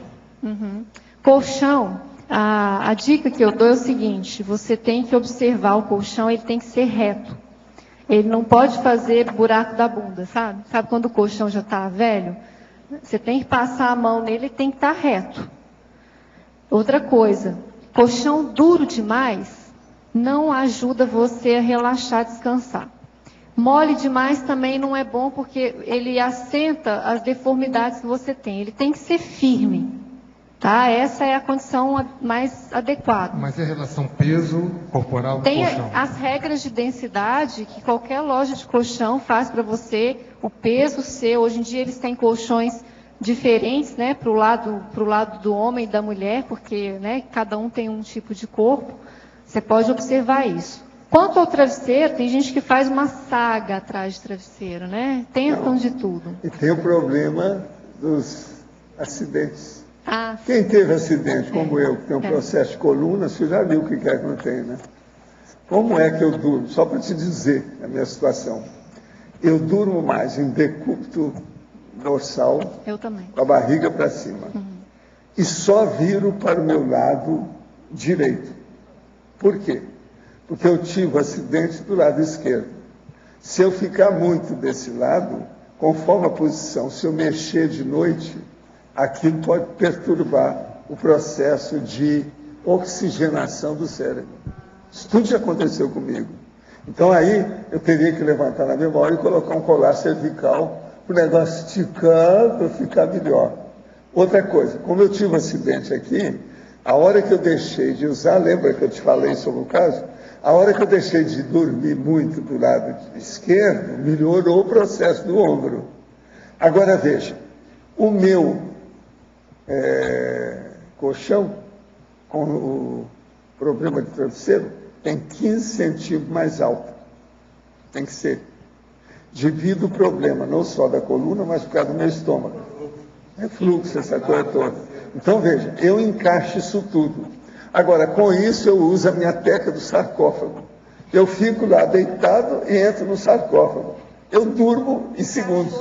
Colchão, a dica que eu dou é o seguinte, você tem que observar o colchão, ele tem que ser reto. Ele não pode fazer buraco da bunda, sabe? Sabe quando o colchão já está velho? Você tem que passar a mão nele e tem que estar reto. Outra coisa, colchão duro demais não ajuda você a relaxar, descansar. Mole demais também não é bom, porque ele assenta as deformidades que você tem. Ele tem que ser firme, tá? Essa é a condição mais adequada. Mas é relação peso corporal do Tem colchão? as regras de densidade que qualquer loja de colchão faz para você, o peso seu. Hoje em dia eles têm colchões diferentes, né, para o lado do homem e da mulher, porque, né, cada um tem um tipo de corpo. Você pode observar isso. Quanto ao travesseiro, tem gente que faz uma saga atrás de travesseiro, né? Tentam de tudo. E tem o problema dos acidentes. Ah, Quem teve acidente, como eu, que tem um processo de coluna, você já viu o que é que não tem, né? Como é que eu durmo? Só para te dizer a minha situação. Eu durmo mais em decúbito dorsal, eu também, com a barriga para cima. E só viro para o meu lado direito. Por quê? Porque eu tive acidente do lado esquerdo. Se eu ficar muito desse lado, conforme a posição, se eu mexer de noite, aquilo pode perturbar o processo de oxigenação do cérebro. Isso tudo já aconteceu comigo. Então aí eu teria que levantar na memória e colocar um colar cervical para o negócio esticar para ficar melhor. Outra coisa, como eu tive um acidente aqui, a hora que eu deixei de usar, lembra que eu te falei sobre o caso? A hora que eu deixei de dormir muito do lado esquerdo, melhorou o processo do ombro. Agora veja, o meu colchão, com o problema de travesseiro, tem 15 centímetros mais alto. Tem que ser. Devido ao problema, não só da coluna, mas por causa do meu estômago. Refluxo, essa coisa toda. Então, veja, eu encaixo isso tudo. Agora, com isso, eu uso a minha técnica do sarcófago. Eu fico lá deitado e entro no sarcófago. Eu durmo em segundos.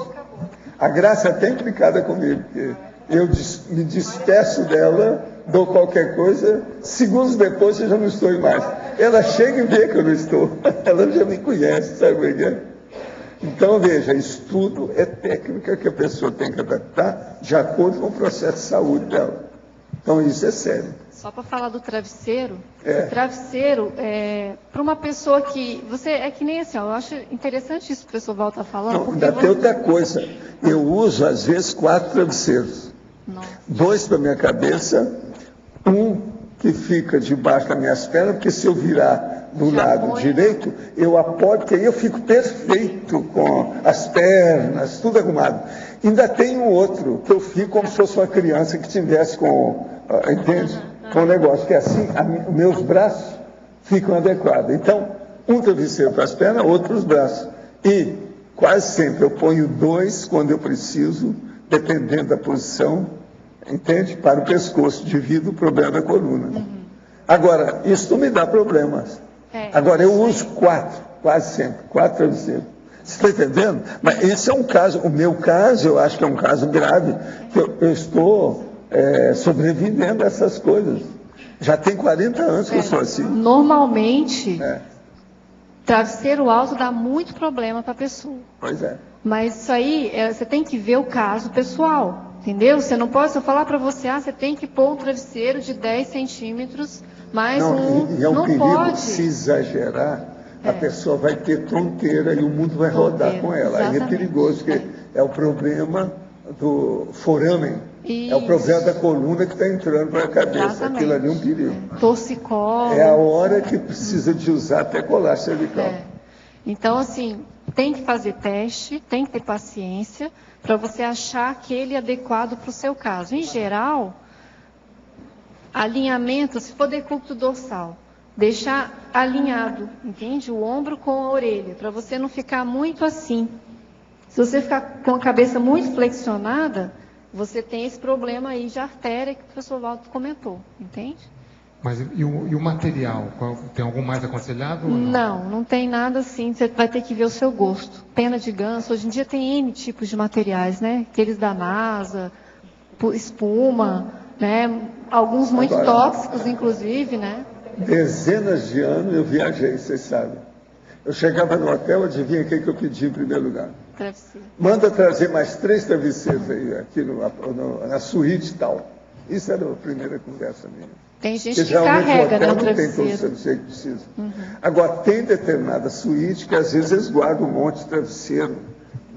A Graça é até implicada comigo, porque eu me despeço dela, dou qualquer coisa, segundos depois eu já não estou mais. Ela chega e vê que eu não estou. Ela já me conhece, sabe o que é? Então, veja, estudo é técnica que a pessoa tem que adaptar de acordo com o processo de saúde dela. Então, isso é sério. Só para falar do travesseiro, o travesseiro, para uma pessoa que... É que nem assim, ó, eu acho interessante isso que o professor Val está falando. Não, ainda tem outra coisa. Eu uso, às vezes, 4 travesseiros. Nossa. 2 para minha cabeça, um que fica debaixo das minhas pernas, porque se eu virar do lado direito, eu apoio, porque aí eu fico perfeito com as pernas, tudo arrumado. Ainda tem um outro, que eu fico como se fosse uma criança que tivesse com, entende? Com um negócio que é assim, meus braços ficam adequados. Então, um travesseiro para as pernas, outro para os braços. E quase sempre eu ponho 2 quando eu preciso, dependendo da posição, entende? Para o pescoço, devido ao problema da coluna. Agora, isso não me dá problemas. Agora, eu uso 4, quase sempre, 4 travesseiros. Você está entendendo? Mas esse é um caso, o meu caso, eu acho que é um caso grave, que eu estou sobrevivendo a essas coisas. Já tem 40 anos que eu sou assim. Normalmente, travesseiro alto dá muito problema para a pessoa. Pois é. Mas isso aí, você tem que ver o caso pessoal, entendeu? Você não pode, se eu falar para você, você tem que pôr um travesseiro de 10 centímetros, mais e é um não perigo, pode. se exagerar, a pessoa vai ter tonteira e o mundo vai rodar com ela. Aí é perigoso, porque é o problema do foramen. Isso. É o problema da coluna que está entrando para a cabeça. Exatamente. Aquilo ali é um perigo. Torcicolo. É a hora que precisa de usar até colar cervical. Então, assim, tem que fazer teste, tem que ter paciência para você achar aquele adequado para o seu caso. Em geral, alinhamento, se for decúbito dorsal, deixar alinhado, entende? O ombro com a orelha, para você não ficar muito assim. Se você ficar com a cabeça muito flexionada, você tem esse problema aí de artéria que o professor Waldo comentou, entende? Mas e o material? Tem algum mais aconselhado? Ou não? Não tem nada assim, você vai ter que ver o seu gosto. Pena de ganso, hoje em dia tem N tipos de materiais, né? Aqueles da NASA, espuma, né? Alguns muito tóxicos, inclusive, né? Dezenas de anos eu viajei, vocês sabem. Eu chegava no hotel, adivinha o que eu pedi em primeiro lugar? Travesseiro. Manda trazer mais 3 travesseiros aí, aqui na suíte e tal. Isso era a primeira conversa minha. Tem gente Porque que geralmente carrega, o né, hotel o não tem todo o travesseiro. travesseiro que precisa. Agora, tem determinada suíte que às vezes eles guardam um monte de travesseiro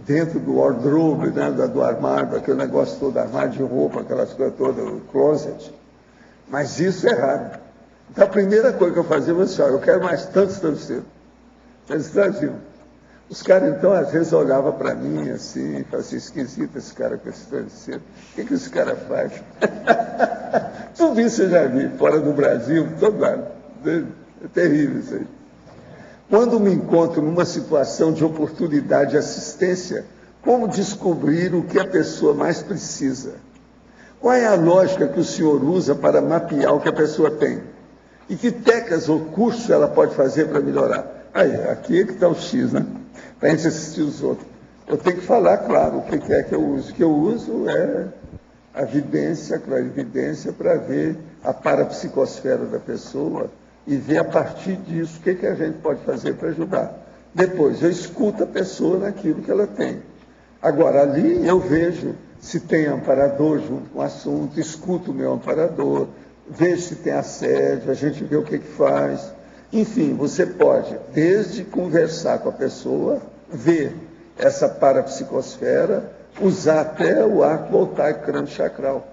dentro do wardrobe, né, do armário, aquele negócio todo, armário de roupa, aquelas coisas todas, o closet. Mas isso é raro. Então, a primeira coisa que eu fazia foi assim, eu quero mais tantos travesseiros. Eles traziam. Os caras, então, às vezes olhavam para mim assim, e falavam assim, esquisito esse cara com esse travesseiro. O que esse cara faz? Tudo isso eu já vi, fora do Brasil, todo lado. É terrível isso aí. Quando me encontro numa situação de oportunidade de assistência, como descobrir o que a pessoa mais precisa? Qual é a lógica que o senhor usa para mapear o que a pessoa tem? E que técnicas ou cursos ela pode fazer para melhorar? Aí, aqui é que está o X, né? Para a gente assistir os outros. Eu tenho que falar, claro, o que é que eu uso. O que eu uso é a vidência, a clarividência, para ver a parapsicosfera da pessoa e ver a partir disso o que a gente pode fazer para ajudar. Depois, eu escuto a pessoa naquilo que ela tem. Agora, ali eu vejo se tem amparador junto com o assunto, escuto o meu amparador, vejo se tem assédio, a gente vê o que faz. Enfim, você pode, desde conversar com a pessoa, ver essa parapsicosfera, usar até o arco voltaico crânio-chacral.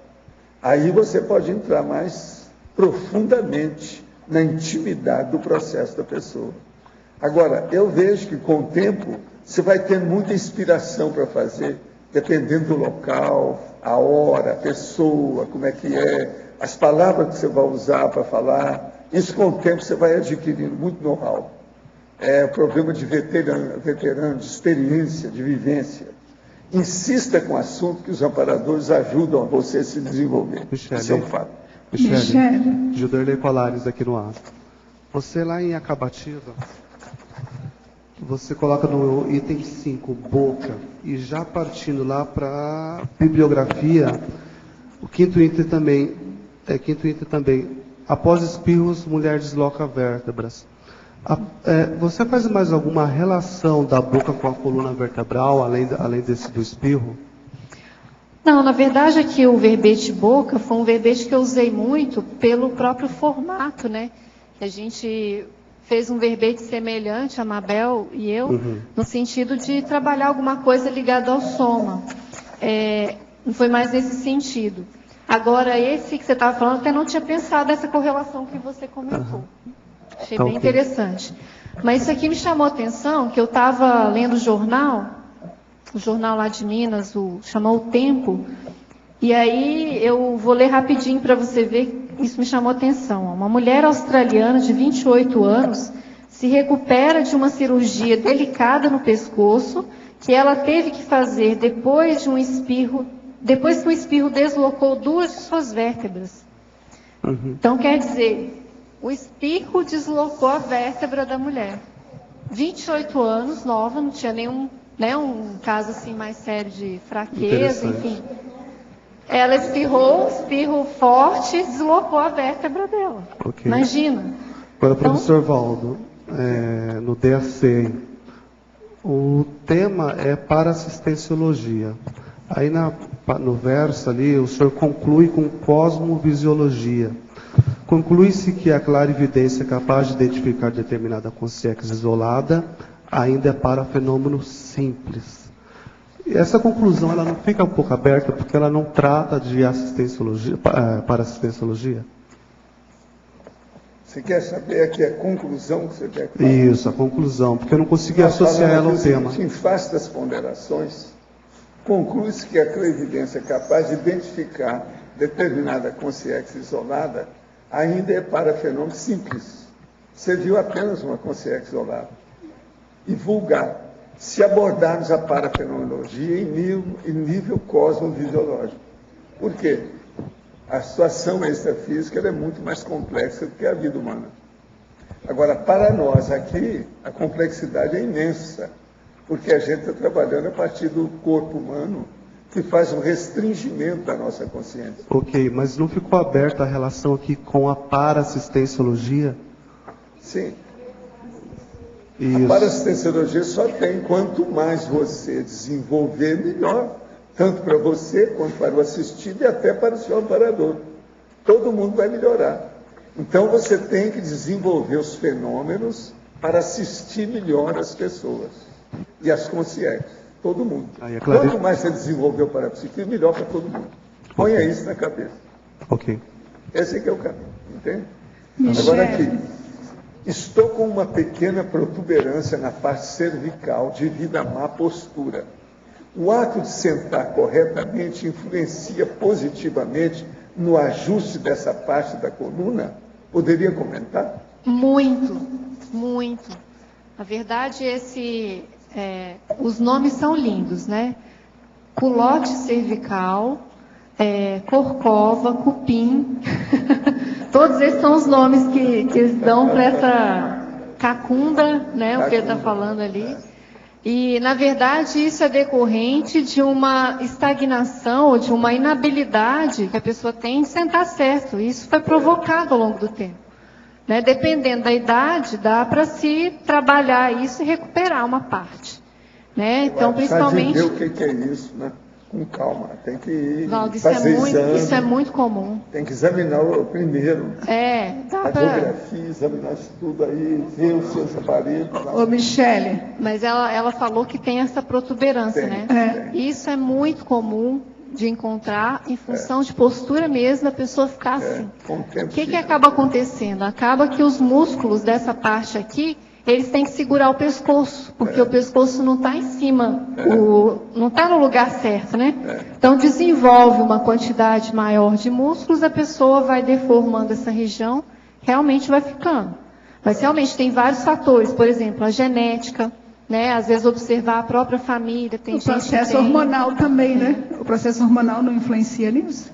Aí você pode entrar mais profundamente na intimidade do processo da pessoa. Agora, eu vejo que com o tempo você vai ter muita inspiração para fazer, dependendo do local, a hora, a pessoa, como é que é, as palavras que você vai usar para falar. Isso com o tempo você vai adquirindo muito know-how. É o problema de veterano, de experiência, de vivência. Insista com o assunto que os amparadores ajudam a você a se desenvolver. Michele, isso é um fato. Michele. Gilderley Colares aqui no ar. Você lá em Acabativa, você coloca no item 5, boca, e já partindo lá para bibliografia, o quinto item também, após espirros, mulher desloca vértebras. Você faz mais alguma relação da boca com a coluna vertebral, além desse do espirro? Não, na verdade aqui o verbete boca foi um verbete que eu usei muito pelo próprio formato, né? A gente fez um verbete semelhante, a Mabel e eu, no sentido de trabalhar alguma coisa ligada ao soma. Não foi mais nesse sentido. Agora, esse que você estava falando, até não tinha pensado nessa correlação que você comentou. Achei bem interessante. Mas isso aqui me chamou a atenção, que eu estava lendo o jornal lá de Minas, chamou O Tempo, e aí eu vou ler rapidinho para você ver, isso me chamou a atenção. Uma mulher australiana de 28 anos se recupera de uma cirurgia delicada no pescoço, que ela teve que fazer depois que um espirro deslocou 2 de suas vértebras. Então, quer dizer, o espirro deslocou a vértebra da mulher. 28 anos, nova, não tinha nenhum, né, um caso assim mais sério de fraqueza, enfim. Ela espirrou, espirro forte, deslocou a vértebra dela. Imagina. Agora, professor Valdo, no DAC, o tema é parassistenciologia. Aí no verso ali, o senhor conclui com cosmovisiologia. Conclui-se que a clarividência é capaz de identificar determinada consciência isolada ainda é para fenômeno simples. E essa conclusão ela não fica um pouco aberta porque ela não trata de parassistenciologia? Você quer saber aqui a conclusão que você quer falar? Isso, a conclusão, porque eu não consegui associar ela ao tema. Em face das ponderações, conclui-se que a clarividência é capaz de identificar determinada consciência isolada ainda é para fenômeno simples. Você viu apenas uma consciência isolada. E vulgar, se abordarmos a parafenomenologia em nível cosmovisiológico. Por quê? A situação extrafísica é muito mais complexa do que a vida humana. Agora, para nós aqui, a complexidade é imensa, porque a gente está trabalhando a partir do corpo humano, que faz um restringimento da nossa consciência. Ok, mas não ficou aberta a relação aqui com a parassistenciologia? Sim. Isso. A parassistenciologia só tem quanto mais você desenvolver, melhor. Tanto para você, quanto para o assistido e até para o seu amparador. Todo mundo vai melhorar. Então você tem que desenvolver os fenômenos para assistir melhor as pessoas e as conscientes, todo mundo. Quanto mais você desenvolver o parapsiquismo, melhor para todo mundo. Ponha isso na cabeça. Ok. Esse aqui é o caminho, entende? Agora aqui, estou com uma pequena protuberância na parte cervical devido à má postura. O ato de sentar corretamente influencia positivamente no ajuste dessa parte da coluna? Poderia comentar? Muito, muito. Na verdade, os nomes são lindos, né? Culote cervical, corcova, cupim. Todos esses são os nomes que eles dão para essa cacunda, né? O que ele está falando ali. E, na verdade, isso é decorrente de uma estagnação ou de uma inabilidade que a pessoa tem de sentar certo. Isso foi provocado ao longo do tempo. Né? Dependendo da idade, dá para se trabalhar isso e recuperar uma parte. Né? Então, principalmente... o que é isso, né? Com calma, tem que ir Valdo, fazer exame. Isso é muito comum. Tem que examinar o primeiro. Dá a geografia, examinar isso tudo aí, ver os seus aparelhos. Ô, Michele. Mas ela falou que tem essa protuberância, né? Isso é muito comum de encontrar em função de postura mesmo, da pessoa ficar assim. O que acaba acontecendo? Acaba que os músculos dessa parte aqui, eles têm que segurar o pescoço, porque o pescoço não está em cima, não está no lugar certo, né? Então, desenvolve uma quantidade maior de músculos, a pessoa vai deformando essa região, realmente vai ficando. Mas realmente tem vários fatores, por exemplo, a genética, né? Às vezes observar a própria família. Tem o processo hormonal também, né? O processo hormonal não influencia nisso?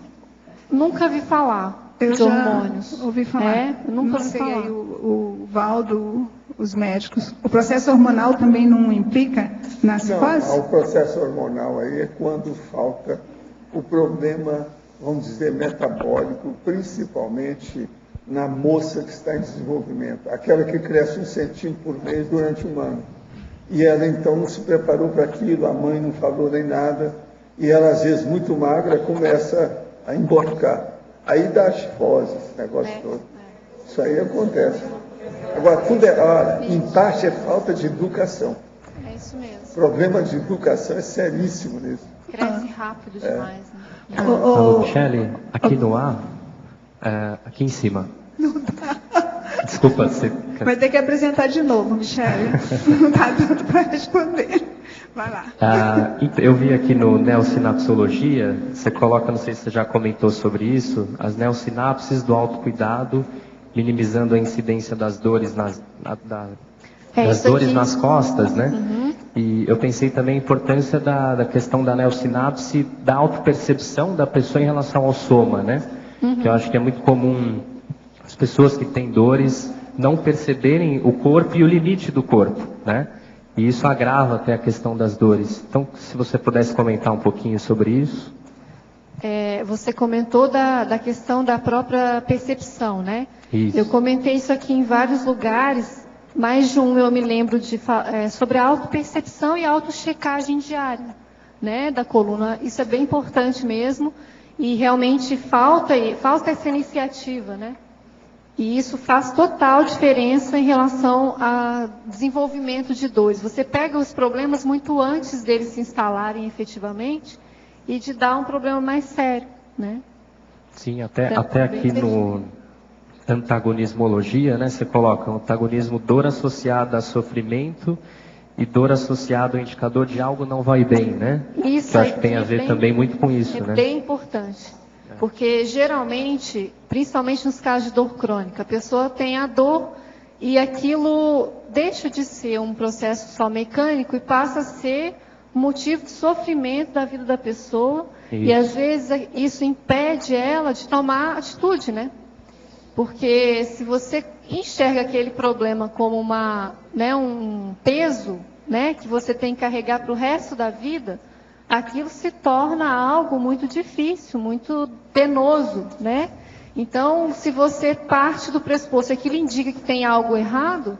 Nunca vi falar de hormônios. Ouvi falar. Nunca não vi sei falar. Aí o Valdo, os médicos. O processo hormonal também não implica na psicose? Não, o processo hormonal aí é quando falta o problema, vamos dizer, metabólico, principalmente na moça que está em desenvolvimento, aquela que cresce 1 centímetro por mês durante um ano. E ela então não se preparou para aquilo, a mãe não falou nem nada, e ela às vezes muito magra começa a emborcar. Aí dá a chifose, esse negócio todo. Isso aí acontece. Agora, tudo em parte é falta de educação. É isso mesmo. O problema de educação é seríssimo nisso. Cresce rápido demais. Né? Alô, Michele, aqui no ar, aqui em cima. Não dá. Desculpa, você... Vai ter que apresentar de novo, Michele. Não está dando para responder. Vai lá. Eu vi aqui no Neosinapsologia, você coloca, não sei se você já comentou sobre isso, as neosinapses do autocuidado, minimizando a incidência das dores nas costas, né? Uhum. E eu pensei também a importância da questão da neosinapse, da autopercepção da pessoa em relação ao soma, né? Uhum. Que eu acho que é muito comum as pessoas que têm dores não perceberem o corpo e o limite do corpo, né? E isso agrava até a questão das dores. Então, se você pudesse comentar um pouquinho sobre isso. Você comentou da questão da própria percepção, né? Isso. Eu comentei isso aqui em vários lugares, mais de um eu me lembro sobre a autopercepção e a autochecagem diária, né, da coluna. Isso é bem importante mesmo, e realmente falta essa iniciativa, né? E isso faz total diferença em relação ao desenvolvimento de dores. Você pega os problemas muito antes deles se instalarem efetivamente e de dar um problema mais sério, né? Sim, até aqui no antagonismologia, né, você coloca antagonismo, dor associada a sofrimento e dor associada ao indicador de algo não vai bem, né? Isso, que eu acho que tem a ver também muito com isso, né? É bem importante. Porque geralmente, principalmente nos casos de dor crônica, a pessoa tem a dor e aquilo deixa de ser um processo só mecânico e passa a ser um motivo de sofrimento da vida da pessoa. Isso. E às vezes isso impede ela de tomar atitude, né? Porque se você enxerga aquele problema como um peso, né, que você tem que carregar para o resto da vida, aquilo se torna algo muito difícil, muito penoso, né? Então, se você parte do pressuposto que aquilo indica que tem algo errado,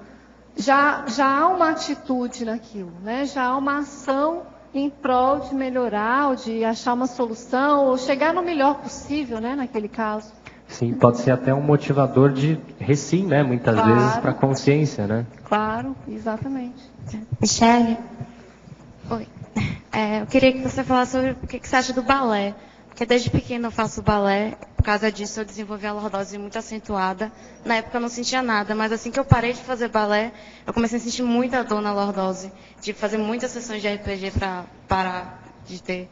já há uma atitude naquilo, né? Já há uma ação em prol de melhorar, ou de achar uma solução, ou chegar no melhor possível, né, naquele caso. Sim, pode ser até um motivador de recim, né? Muitas vezes para a consciência, né? Claro, exatamente. Michele, oi. Eu queria que você falasse sobre o que você acha do balé. Porque desde pequena eu faço balé, por causa disso eu desenvolvi a lordose muito acentuada. Na época eu não sentia nada, mas assim que eu parei de fazer balé, eu comecei a sentir muita dor na lordose. Tive que fazer muitas sessões de RPG para parar de ter.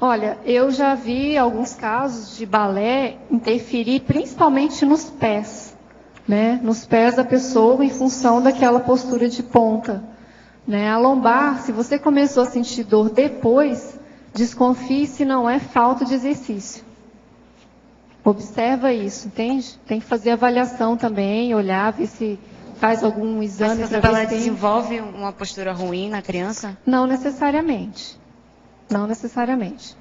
Olha, eu já vi alguns casos de balé interferir principalmente nos pés, né? Nos pés da pessoa em função daquela postura de ponta, né? A lombar, se você começou a sentir dor depois, desconfie se não é falta de exercício. Observa isso, entende? Tem que fazer avaliação também, olhar, ver se faz algum exame. Mas se fazer balé desenvolve uma postura ruim na criança? Não necessariamente. Não necessariamente.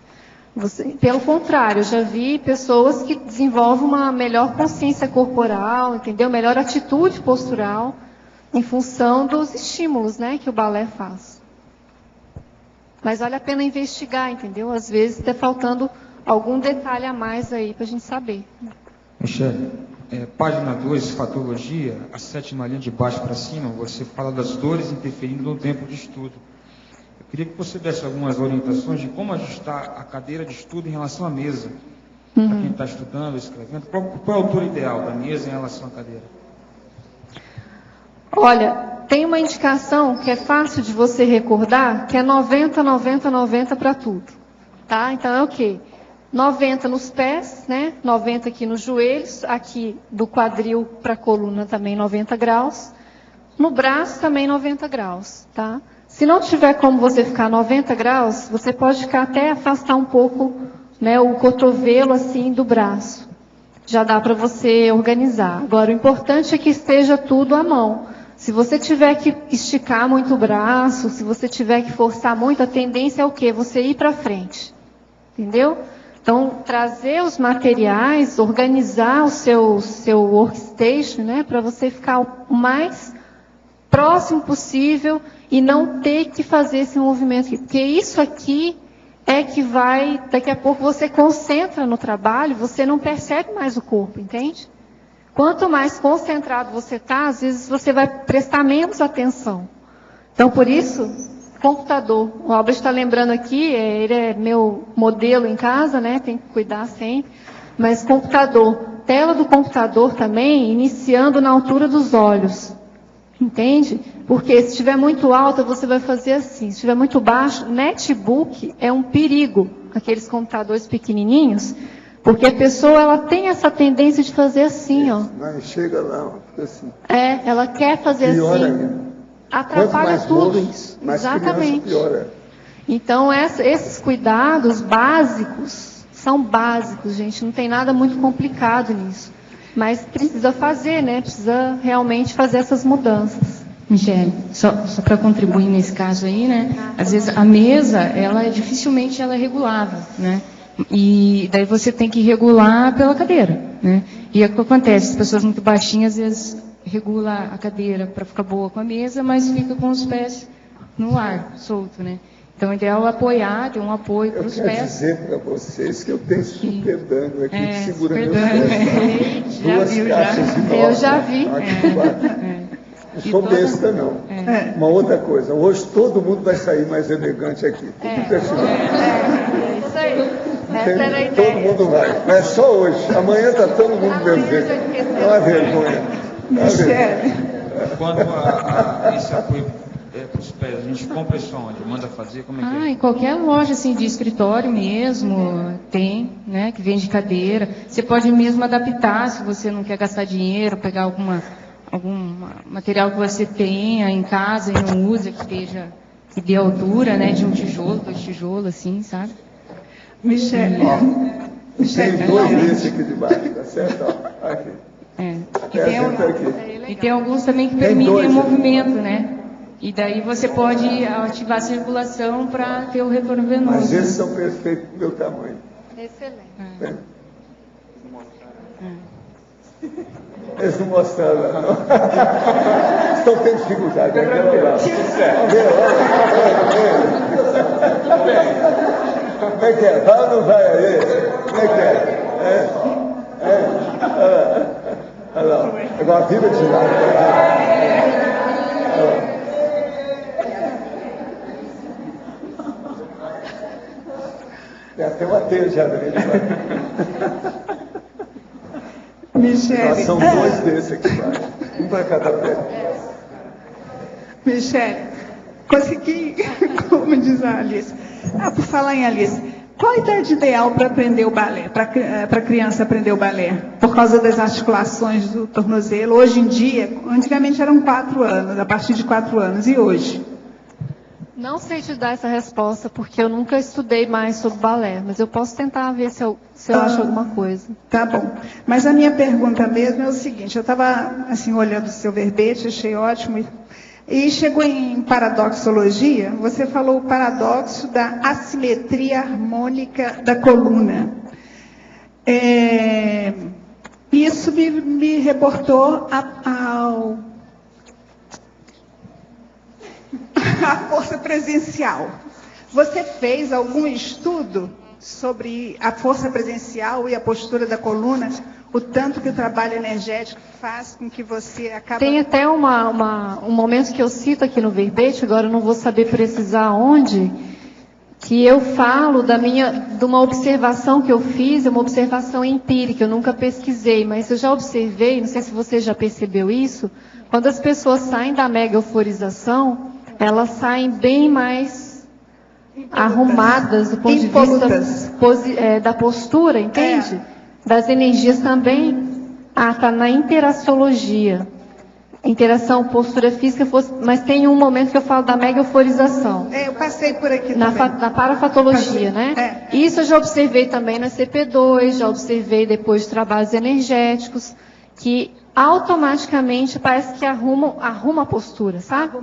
Pelo contrário, eu já vi pessoas que desenvolvem uma melhor consciência corporal, entendeu? Melhor atitude postural em função dos estímulos, né, que o balé faz. Mas vale a pena investigar, entendeu? Às vezes está faltando algum detalhe a mais aí para a gente saber. Michele, página 2, fatologia, a 7ª linha de baixo para cima, você fala das dores interferindo no tempo de estudo. Eu queria que você desse algumas orientações de como ajustar a cadeira de estudo em relação à mesa. Para quem está estudando, escrevendo, qual é a altura ideal da mesa em relação à cadeira? Olha, tem uma indicação que é fácil de você recordar, que é 90, 90, 90 para tudo. Tá? Então é o quê? 90 nos pés, né? 90 aqui nos joelhos, aqui do quadril para a coluna também 90 graus. No braço também 90 graus, tá? Se não tiver como você ficar 90 graus, você pode ficar até afastar um pouco, né, o cotovelo assim do braço. Já dá para você organizar. Agora, o importante é que esteja tudo à mão. Se você tiver que esticar muito o braço, se você tiver que forçar muito, a tendência é o quê? Você ir para frente. Entendeu? Então, trazer os materiais, organizar o seu workstation, né, para você ficar o mais próximo possível e não ter que fazer esse movimento aqui. Porque isso aqui é que vai, daqui a pouco você concentra no trabalho, você não percebe mais o corpo, entende? Quanto mais concentrado você está, às vezes você vai prestar menos atenção. Então, por isso, computador. O Albert está lembrando aqui, ele é meu modelo em casa, né? Tem que cuidar sempre. Mas computador, tela do computador também, iniciando na altura dos olhos. Entende? Porque se estiver muito alta, você vai fazer assim. Se estiver muito baixo, netbook é um perigo. Aqueles computadores pequenininhos. Porque a pessoa, ela tem essa tendência de fazer assim, ó. Não, chega lá, fica assim. Ela quer fazer pior assim. Ainda. Atrapalha tudo isso. Exatamente. Piora. Então, esses cuidados básicos, são básicos, gente. Não tem nada muito complicado nisso. Mas precisa fazer, né? Precisa realmente fazer essas mudanças. Michele, só para contribuir nesse caso aí, né? Às vezes a mesa, dificilmente ela é regulável, né? E daí você tem que regular pela cadeira, né? E é o que acontece, as pessoas muito baixinhas, às vezes, regula a cadeira para ficar boa com a mesa, mas fica com os pés no ar, solto, né? Então, o ideal é apoiar, ter um apoio para os pés. Eu quero dizer para vocês que eu tenho super dano aqui, que segura meus pés. Duas caixas de nota. Eu já vi. Não sou besta, não. Uma outra coisa, hoje todo mundo vai sair mais elegante aqui. Tudo festival. Isso aí. Todo mundo vai. Mas é só hoje. Amanhã está todo mundo do mesmo jeito. É uma vergonha. Quanto a esse apoio para os pés, a gente compra isso onde? Manda fazer? Como é que é? Em qualquer loja assim, de escritório mesmo, tem, né? Que vende cadeira. Você pode mesmo adaptar, se você não quer gastar dinheiro, pegar algum material que você tenha em casa e não usa, que dê altura, né? De um tijolo, 2 tijolos, assim, sabe? Michele, tem 2 desses aqui debaixo, tá certo? Ó, aqui. E tem alguns também que permitem o movimento, né? E daí você pode ativar a circulação para ter o retorno venoso. Mas esses são perfeitos do meu tamanho. Excelente. Eles não mostraram, não. Estão tendo dificuldade. Como é que é? Vai ou não vai aí? Como é que é? Olha lá. Agora vira de lado. Tem até uma teia de areia. Michele. São dois desses aqui embaixo. Um para cada pé. Michele, consegui, como diz a Alice. Por falar em Alice, qual a idade ideal para aprender o balé, para a criança aprender o balé? Por causa das articulações do tornozelo. Hoje em dia, antigamente eram 4 anos, a partir de 4 anos. E hoje? Não sei te dar essa resposta, porque eu nunca estudei mais sobre balé, mas eu posso tentar ver se eu acho alguma coisa. Tá bom. Mas a minha pergunta mesmo é o seguinte, eu estava assim, olhando o seu verbete, achei ótimo, e chegou em paradoxologia, você falou o paradoxo da assimetria harmônica da coluna. Isso me reportou a força presencial. Você fez algum estudo sobre a força presencial e a postura da coluna? O tanto que o trabalho energético faz com que você acabe... Tem até um momento que eu cito aqui no verbete, agora eu não vou saber precisar onde, que eu falo de uma observação que eu fiz, uma observação empírica, eu nunca pesquisei, mas eu já observei, não sei se você já percebeu isso, quando as pessoas saem da mega euforização, elas saem bem mais arrumadas do ponto de vista da postura, entende? Das energias também. Está na interaciologia. Interação, postura física, mas tem um momento que eu falo da mega euforização. Eu passei por aqui na parafatologia, né? Isso eu já observei também no CP2, já observei depois de trabalhos energéticos, que automaticamente parece que arruma a postura, sabe?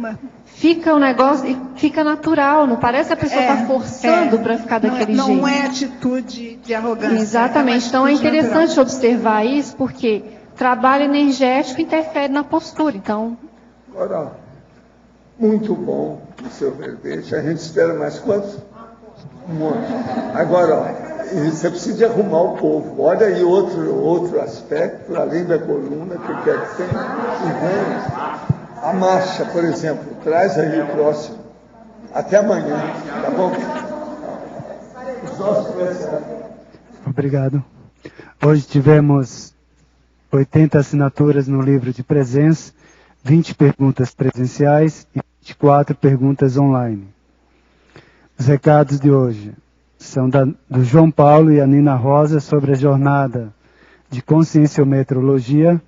Fica o negócio e fica natural, não parece que a pessoa está forçando para ficar daquele jeito. Não é atitude de arrogância. Exatamente. Então é interessante observar isso, porque trabalho energético interfere na postura. Então. Agora, muito bom o seu verbete. A gente espera mais quantos? Um monte. Agora, você precisa de arrumar o povo. Olha aí outro aspecto, além da coluna, que eu quero que tenha. A marcha, por exemplo, traz aí o próximo. Até amanhã, tá bom? Os nossos professores. Obrigado. Hoje tivemos 80 assinaturas no livro de presença, 20 perguntas presenciais e 24 perguntas online. Os recados de hoje são do João Paulo e a Nina Rosa sobre a jornada de conscienciometrologia,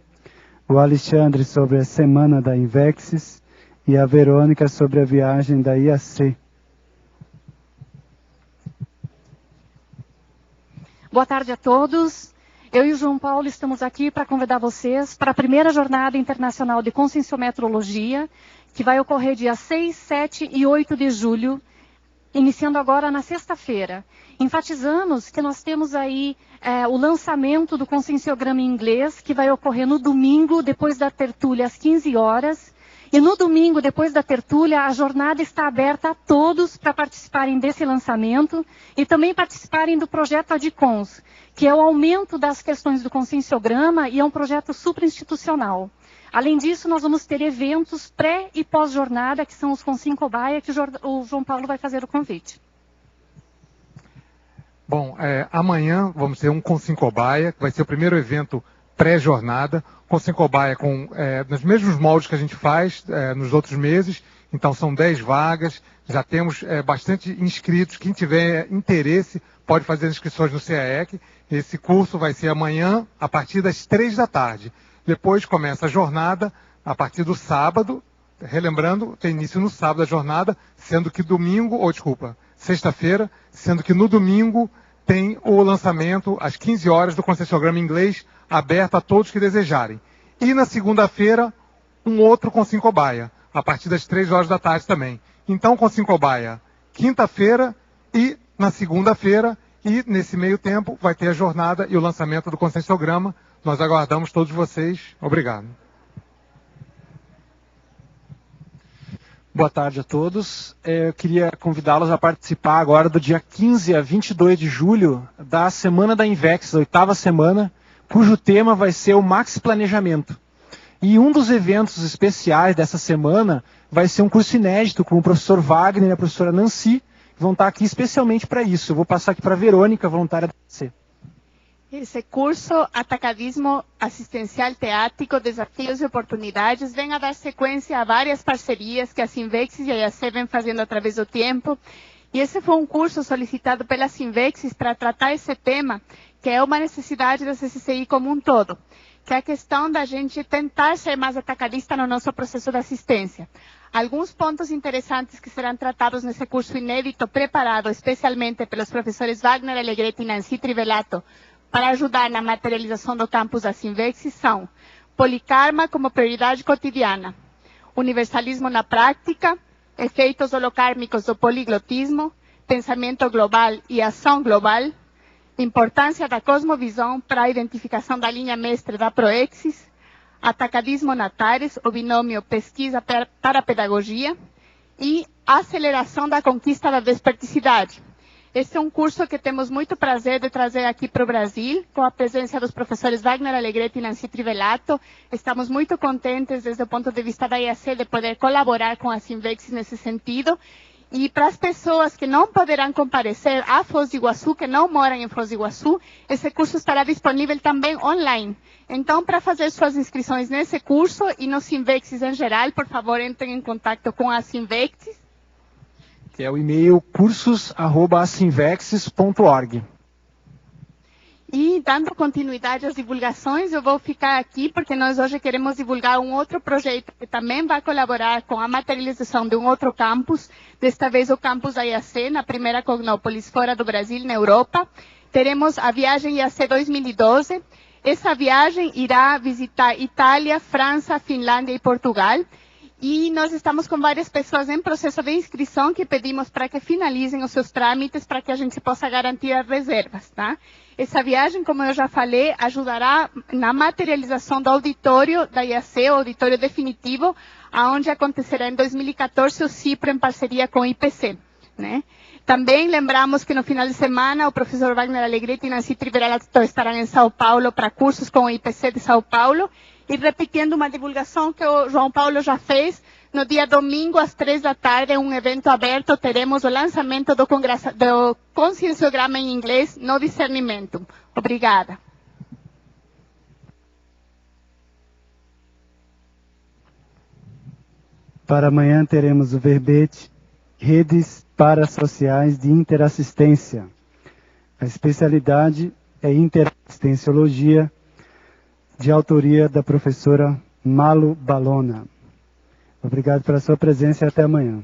o Alexandre sobre a semana da Invexis e a Verônica sobre a viagem da IAC. Boa tarde a todos. Eu e o João Paulo estamos aqui para convidar vocês para a primeira jornada internacional de conscienciometrologia, que vai ocorrer dia 6, 7 e 8 de julho, iniciando agora na sexta-feira. Enfatizamos que nós temos aí o lançamento do conscienciograma em inglês, que vai ocorrer no domingo, depois da tertúlia, às 15 horas. E no domingo, depois da tertúlia, a jornada está aberta a todos para participarem desse lançamento e também participarem do projeto Adcons, que é o aumento das questões do conscienciograma e é um projeto superinstitucional. Além disso, nós vamos ter eventos pré e pós-jornada, que são os Consincobaia, que o João Paulo vai fazer o convite. Bom, amanhã vamos ter um Consincobaia, que vai ser o primeiro evento pré-jornada. Consincobaia nos mesmos moldes que a gente faz nos outros meses. Então são 10 vagas, já temos bastante inscritos. Quem tiver interesse pode fazer as inscrições no CAEC. Esse curso vai ser amanhã, a partir das 3 da tarde. Depois começa a jornada a partir do sábado, relembrando, tem início no sábado a jornada, sendo que sexta-feira, sendo que no domingo tem o lançamento às 15 horas do conscienciograma em inglês, aberto a todos que desejarem. E na segunda-feira, um outro Consincobaia, a partir das 3 horas da tarde também. Então, Consincobaia, quinta-feira e na segunda-feira, e nesse meio tempo vai ter a jornada e o lançamento do conscienciograma. Nós aguardamos todos vocês. Obrigado. Boa tarde a todos. Eu queria convidá-los a participar agora do dia 15 a 22 de julho da Semana da Invex, a 8ª semana, cujo tema vai ser o Maxi Planejamento. E um dos eventos especiais dessa semana vai ser um curso inédito com o professor Wagner e a professora Nancy, que vão estar aqui especialmente para isso. Eu vou passar aqui para a Verônica, voluntária da C. Esse curso, Atacadismo Assistencial Teático, Desafios e Oportunidades, vem a dar sequência a várias parcerias que a Sinvexis e a IAC vem fazendo através do tempo. E esse foi um curso solicitado pela Sinvexis para tratar esse tema, que é uma necessidade da CCCI como um todo, que é a questão da gente tentar ser mais atacadista no nosso processo de assistência. Alguns pontos interessantes que serão tratados nesse curso inédito, preparado especialmente pelos professores Wagner Alegretti e Nancy Trivelato, para ajudar na materialização do campus da Sinvexis são polikarma como prioridade cotidiana, universalismo na prática, efeitos holocármicos do poliglotismo, pensamento global e ação global, importância da cosmovisão para a identificação da linha mestre da Proexis, atacadismo na TARES, o binômio pesquisa para a pedagogia, e aceleração da conquista da desperticidade. Este é um curso que temos muito prazer de trazer aqui para o Brasil, com a presença dos professores Wagner Alegretti e Nancy Trivelato. Estamos muito contentes, desde o ponto de vista da IAC, de poder colaborar com a Sinvexis nesse sentido. E para as pessoas que não poderão comparecer a Foz do Iguaçu, que não moram em Foz do Iguaçu, esse curso estará disponível também online. Então, para fazer suas inscrições nesse curso e no Sinvexis em geral, por favor, entrem em contato com a Sinvexis, que é o e-mail cursos@sinvexis.org. E, dando continuidade às divulgações, eu vou ficar aqui porque nós hoje queremos divulgar um outro projeto que também vai colaborar com a materialização de um outro campus, desta vez o campus da IAC, na primeira Cognópolis fora do Brasil, na Europa. Teremos a viagem IAC 2012. Essa viagem irá visitar Itália, França, Finlândia e Portugal. E nós estamos com várias pessoas em processo de inscrição que pedimos para que finalizem os seus trâmites para que a gente possa garantir as reservas, tá? Essa viagem, como eu já falei, ajudará na materialização do auditório da IAC, o auditório definitivo, aonde acontecerá em 2014 o CIPRO em parceria com o IPC, né? Também lembramos que no final de semana o professor Wagner Alegretti e Nancy Trivelato estarão em São Paulo para cursos com o IPC de São Paulo. E repetindo uma divulgação que o João Paulo já fez, no dia domingo, às 3 da tarde, um evento aberto, teremos o lançamento do conscienciograma em inglês no discernimento. Obrigada. Para amanhã teremos o verbete Redes Parasociais de Interassistência. A especialidade é Interassistenciologia, de autoria da professora Malu Balona. Obrigado pela sua presença e até amanhã.